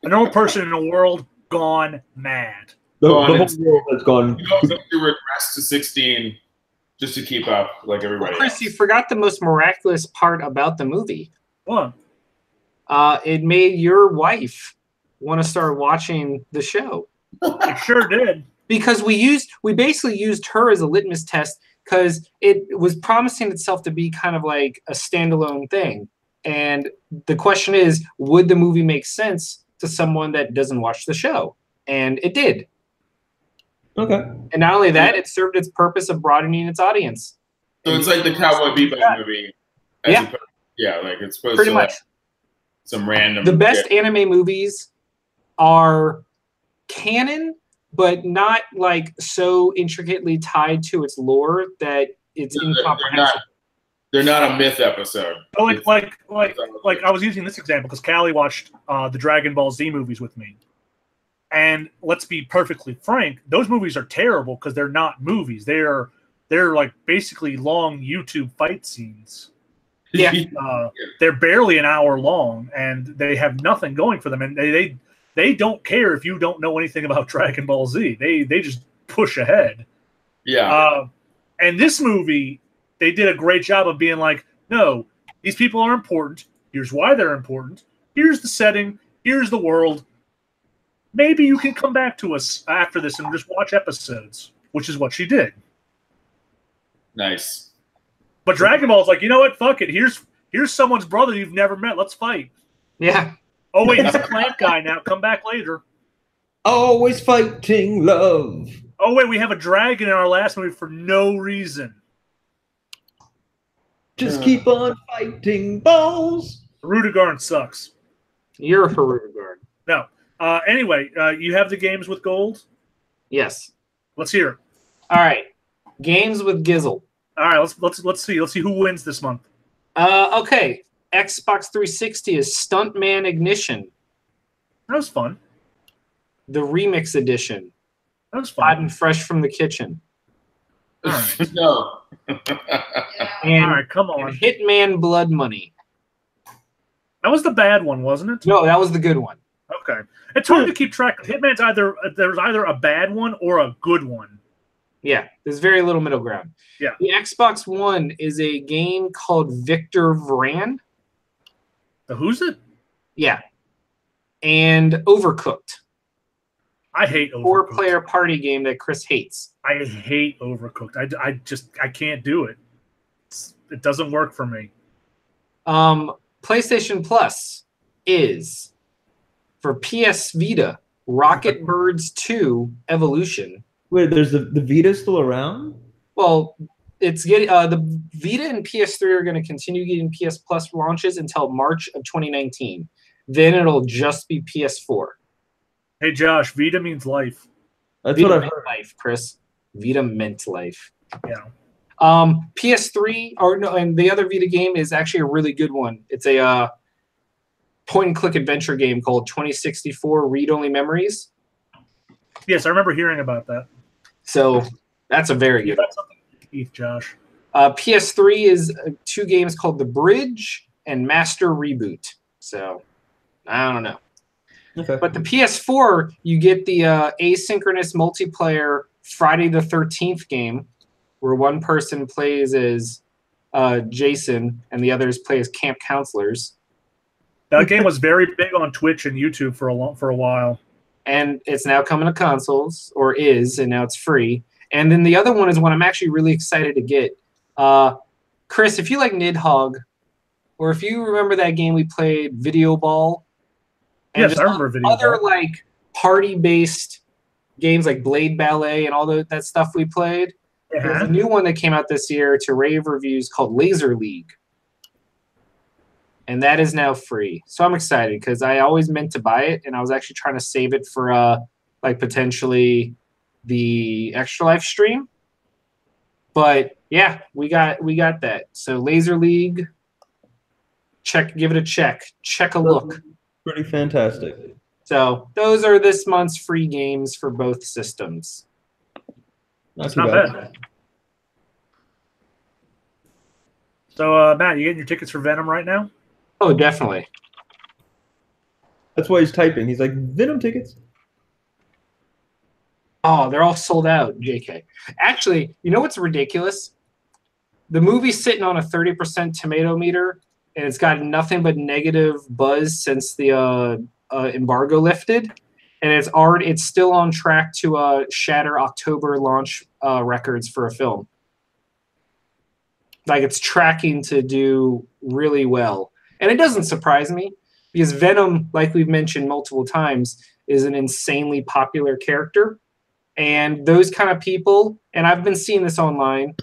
S1: A normal person in a world gone mad.
S3: The whole world has gone.
S4: You know, to regress to 16 just to keep up like everybody
S2: Chris,
S4: else.
S2: you forgot the most miraculous part about the movie.
S1: What?
S2: It made your wife want to start watching the show.
S1: It sure did.
S2: Because we basically used her as a litmus test because it was promising itself to be kind of like a standalone thing. And the question is, would the movie make sense to someone that doesn't watch the show? And it did.
S3: Okay.
S2: And not only that, it served its purpose of broadening its audience.
S4: So it's like the Cowboy Bebop movie. Yeah, like it's supposed
S2: pretty
S4: to
S2: much.
S4: Like some random.
S2: The best anime movies are canon, but not like so intricately tied to its lore that it's incomprehensible.
S4: They're not a myth episode.
S1: Oh, like I was using this example because Callie watched the Dragon Ball Z movies with me. And let's be perfectly frank, those movies are terrible because they're not movies. They're like basically long YouTube fight scenes.
S2: Yeah.
S1: They're barely an hour long, and they have nothing going for them. And they don't care if you don't know anything about Dragon Ball Z. They just push ahead.
S4: Yeah.
S1: And this movie, they did a great job of being like, no, these people are important. Here's why they're important. Here's the setting. Here's the world. Maybe you can come back to us after this and just watch episodes, which is what she did.
S4: Nice.
S1: But Dragon Ball's like, you know what? Fuck it. Here's someone's brother you've never met. Let's fight.
S2: Yeah.
S1: Oh, wait, he's a plant guy now. Come back later.
S3: Always fighting love.
S1: Oh, wait, we have a dragon in our last movie for no reason.
S3: Just keep on fighting balls.
S1: Rudigarn sucks.
S2: You're for Rudigarn.
S1: No. Anyway, you have the games with gold?
S2: Yes.
S1: Let's hear it.
S2: All right. Games with Gizzle.
S1: All right, let's see. Let's see who wins this month.
S2: Okay. Xbox 360 is Stuntman Ignition.
S1: That was fun.
S2: The Remix Edition.
S1: That was
S2: Hot
S1: fun.
S2: and fresh from the kitchen.
S1: All right.
S4: No.
S2: And,
S1: All right, come on.
S2: and Hitman Blood Money.
S1: That was the bad one, wasn't it?
S2: No, that was the good one.
S1: Okay. It's hard to keep track. Hitman's there's either a bad one or a good one.
S2: Yeah, there's very little middle ground.
S1: Yeah.
S2: The Xbox One is a game called Victor Vran.
S1: Who's it?
S2: Yeah. And Overcooked.
S1: I hate Overcooked.
S2: Four-player party game that Chris hates.
S1: I hate Overcooked. I can't do it. It doesn't work for me.
S2: PlayStation Plus is for PS Vita, Rocket Birds 2 Evolution.
S3: Wait, there's the Vita still around?
S2: Well, it's getting the Vita and PS3 are going to continue getting PS Plus launches until March of 2019. Then it'll just be PS4.
S1: Hey Josh, Vita means life.
S3: That's
S2: Vita
S3: what I've
S2: meant
S3: heard.
S2: life, Chris. Vita meant life.
S1: Yeah.
S2: PS3 or no, and the other Vita game is actually a really good one. It's a point-and-click adventure game called 2064 Read-Only Memories.
S1: Yes, I remember hearing about that.
S2: So that's a very good one.
S1: That's something to eat, Josh.
S2: PS3 is two games called The Bridge and Master Reboot. So I don't know.
S3: Okay.
S2: But the PS4, you get the asynchronous multiplayer Friday the 13th game where one person plays as Jason and the others play as camp counselors.
S1: That game was very big on Twitch and YouTube for a while.
S2: And it's now coming to consoles, or is, and now it's free. And then the other one is one I'm actually really excited to get. Chris, if you like Nidhogg, or if you remember that game we played, Video Ball. And
S1: Yes, I remember Video
S2: other
S1: Ball.
S2: like party-based games like Blade Ballet and all that stuff we played. There's a new one that came out this year to rave reviews called Laser League. And that is now free. So I'm excited because I always meant to buy it, and I was actually trying to save it for like potentially the Extra Life stream. But yeah, we got that. So Laser League, give it a check. Check a look.
S3: Pretty fantastic.
S2: So those are this month's free games for both systems.
S1: That's
S3: too
S1: not
S3: bad.
S1: bad. So, Matt, you getting your tickets for Venom right now?
S2: Oh, definitely.
S3: That's why he's typing. He's like, Venom tickets.
S2: Oh, they're all sold out, JK. Actually, you know what's ridiculous? The movie's sitting on a 30% tomato meter, and it's got nothing but negative buzz since the embargo lifted, and it's still on track to shatter October launch records for a film. Like, it's tracking to do really well. And it doesn't surprise me, because Venom, like we've mentioned multiple times, is an insanely popular character. And those kind of people, and I've been seeing this online,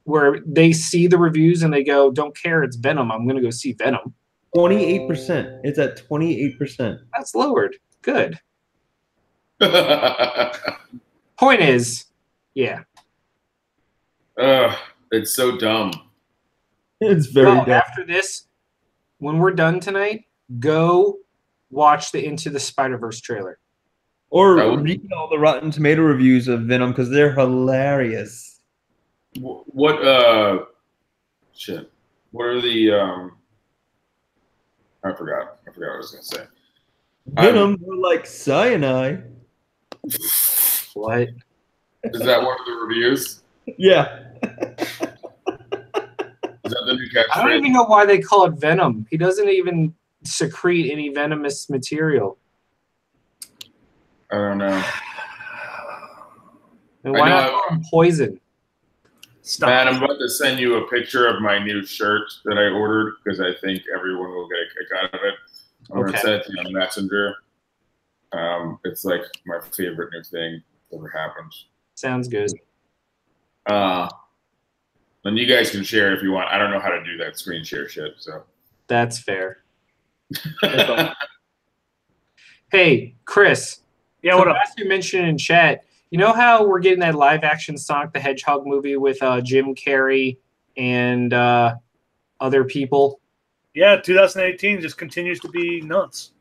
S2: where they see the reviews and they go, don't care, it's Venom. I'm going to go see Venom.
S3: 28%. It's at 28%.
S2: That's lowered. Good. Point is, yeah.
S4: It's so dumb.
S3: It's very dumb.
S2: After this, when we're done tonight, go watch the Into the Spider-Verse trailer.
S3: Or read all the Rotten Tomato reviews of Venom because they're hilarious.
S4: What shit? What are the I forgot what I was gonna say.
S3: Venom were like cyanide.
S2: What?
S4: Is that one of the reviews?
S3: Yeah.
S4: Is that the new catchphrase?
S2: I don't even know why they call it Venom. He doesn't even secrete any venomous material.
S4: I don't know.
S2: And why not call him poison?
S1: Stop.
S4: Matt, I'm about to send you a picture of my new shirt that I ordered because I think everyone will get a kick out of it. I'm going to send it to you on Messenger. It's like my favorite new thing that ever happened.
S2: Sounds good.
S4: And you guys can share if you want. I don't know how to do that screen share shit. So
S2: that's fair. Hey, Chris.
S1: Yeah, what up?
S2: As you mentioned in chat, you know how we're getting that live-action Sonic the Hedgehog movie with Jim Carrey and other people?
S1: Yeah, 2018 just continues to be nuts.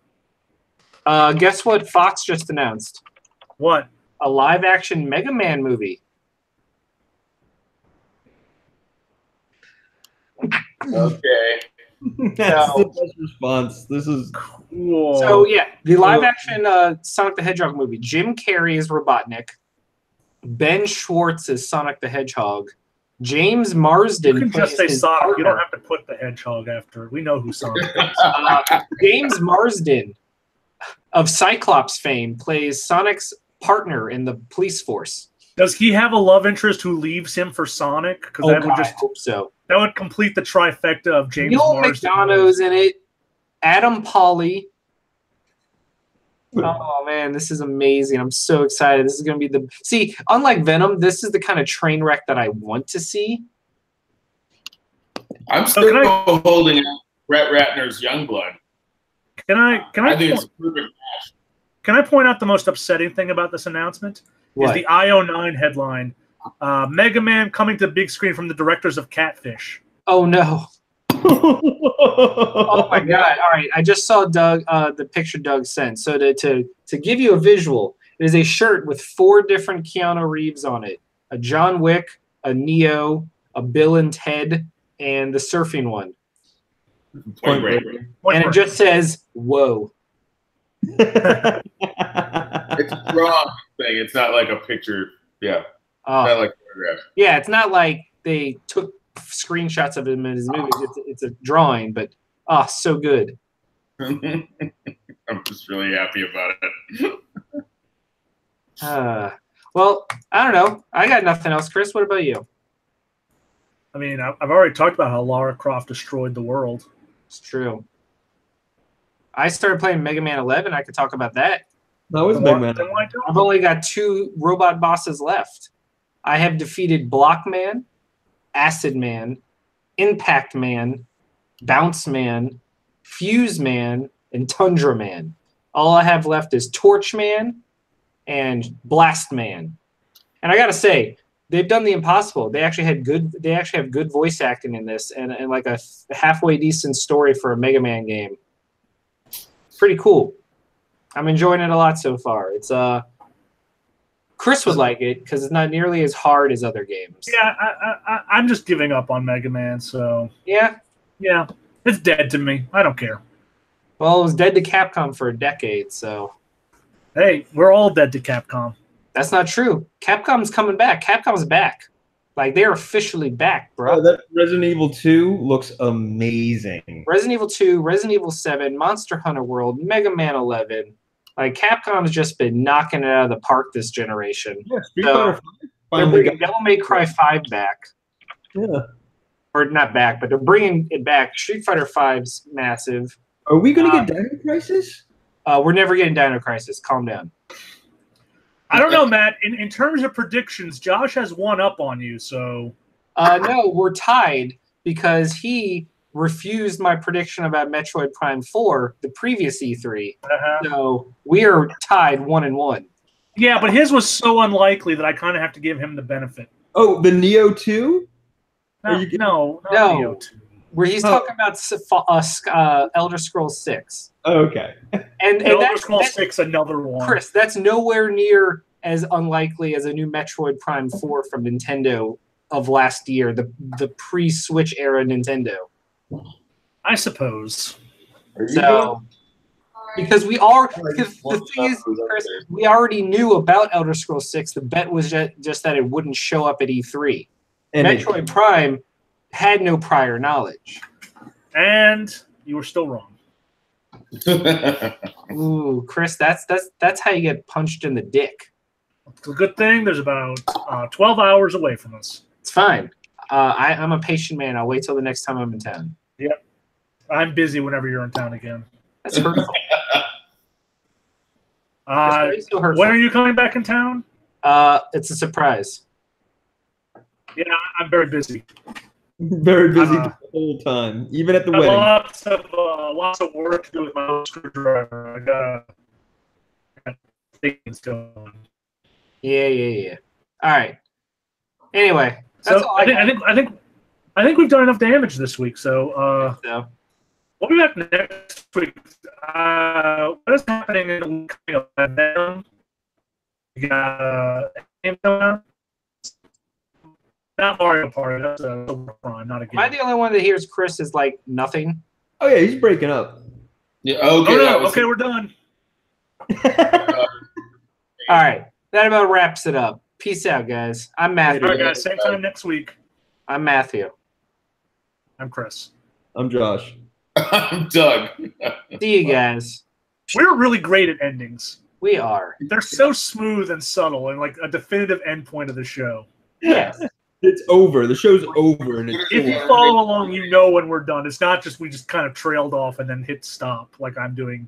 S2: Guess what Fox just announced?
S1: What?
S2: A live-action Mega Man movie.
S4: Okay.
S3: That's the best response. This is
S1: cool.
S2: So, yeah, the live-action Sonic the Hedgehog movie. Jim Carrey is Robotnik. Ben Schwartz is Sonic the Hedgehog. James Marsden.
S1: You can just say Sonic.
S2: Partner.
S1: You don't have to put the hedgehog after. We know who Sonic is.
S2: James Marsden of Cyclops fame plays Sonic's partner in the police force.
S1: Does he have a love interest who leaves him for Sonic? Because that would
S2: I hope so.
S1: That would complete the trifecta of James
S2: Neil
S1: Marsden.
S2: McDonough's in it. Adam Pauly. Oh man, this is amazing! I'm so excited. This is going to be the unlike Venom, this is the kind of train wreck that I want to see.
S4: I'm still holding out Brett Ratner's Youngblood.
S1: I
S4: think it's a perfect match.
S1: Can I point out the most upsetting thing about this announcement?
S2: What?
S1: Is the IO9 headline. Mega Man coming to the big screen from the directors of Catfish.
S2: Oh no. Oh my god. All right. I just saw Doug the picture Doug sent. So to give you a visual, it is a shirt with 4 different Keanu Reeves on it. A John Wick, a Neo, a Bill and Ted, and the surfing one.
S4: Point Break.
S2: And it just says, whoa.
S4: It's a drawing thing. It's not like a picture. Yeah. Not like photograph.
S2: Yeah, it's not like they took screenshots of him in his movies. It's a drawing, but so good.
S4: I'm just really happy about it.
S2: Well, I don't know. I got nothing else. Chris, what about you?
S1: I mean, I've already talked about how Lara Croft destroyed the world.
S2: It's true. I started playing Mega Man 11. I could talk about that.
S3: That was Mega Man.
S2: I've only got 2 robot bosses left. I have defeated Blockman, Acid Man, Impact Man, Bounce Man, Fuse Man, and Tundra Man. All I have left is Torch Man and Blast Man. And I gotta say, they've done the impossible. They actually have good voice acting in this, and like a halfway decent story for a Mega Man game. Pretty cool. I'm enjoying it a lot so far. It's Chris would like it because it's not nearly as hard as other games.
S1: Yeah, I'm just giving up on Mega Man. So
S2: Yeah.
S1: It's dead to me. I don't care.
S2: Well, it was dead to Capcom for a decade, so.
S1: Hey, we're all dead to Capcom.
S2: That's not true. Capcom's coming back. Capcom's back. Like, they're officially back, bro.
S3: Oh, that Resident Evil 2 looks amazing.
S2: Resident Evil 2, Resident Evil 7, Monster Hunter World, Mega Man 11. Like, Capcom's just been knocking it out of the park this generation.
S3: Yeah, Street Fighter 5
S2: They're
S3: finally
S2: bringing Devil May Cry 5 back.
S3: Yeah.
S2: Or not back, but they're bringing it back. Street Fighter 5's massive.
S3: Are we going to get Dino Crisis?
S2: We're never getting Dino Crisis. Calm down.
S1: I don't know, Matt. In terms of predictions, Josh has one up on you. So
S2: no, we're tied because he refused my prediction about Metroid Prime 4 the previous E3. So we are tied 1-1.
S1: Yeah, but his was so unlikely that I kind of have to give him the benefit.
S3: Oh, the Neo 2?
S1: No,
S2: No. Where he's talking about Elder Scrolls 6.
S3: Oh, okay.
S2: And
S1: Elder Scrolls 6, another one.
S2: Chris, that's nowhere near as unlikely as a new Metroid Prime 4 from Nintendo of last year, the pre-Switch era Nintendo.
S1: I suppose.
S2: So, because the thing is, Chris, we already knew about Elder Scrolls 6. The bet was just that it wouldn't show up at E3. And Metroid Prime had no prior knowledge.
S1: And you were still wrong.
S2: Ooh, Chris, that's how you get punched in the dick.
S1: It's a good thing. There's about 12 hours away from us.
S2: It's fine. I'm a patient man. I'll wait till the next time I'm in town.
S1: Yep. I'm busy whenever you're in town again.
S2: That's hurtful.
S1: When are you coming back in town?
S2: It's a surprise.
S1: Yeah, I'm very busy.
S3: Very busy the whole time, even at the wedding.
S1: Lots of work to do with my own screwdriver. I got things going on.
S2: Yeah. All right. Anyway, that's
S1: so
S2: all
S1: I think we've done enough damage this week. So, what do we got next week? What is happening in the week coming up? You got game coming out? Not Mario Party. That's a crime, not a game.
S2: Am I the only one that hears Chris is like nothing?
S3: Oh yeah, he's breaking up.
S4: Yeah. Okay.
S1: Oh, no. Okay, we're done.
S2: All right. That about wraps it up. Peace out, guys. I'm Matthew.
S1: All right, guys. Same time next week.
S2: I'm Matthew.
S1: I'm Chris.
S3: I'm Josh.
S4: I'm Doug.
S2: See you guys.
S1: We're really great at endings.
S2: We are.
S1: They're so smooth and subtle and like a definitive endpoint of the show.
S2: Yes.
S3: It's over. The show's over. And it's
S1: If you follow along, you know when we're done. It's not just we just kind of trailed off and then hit stop like I'm doing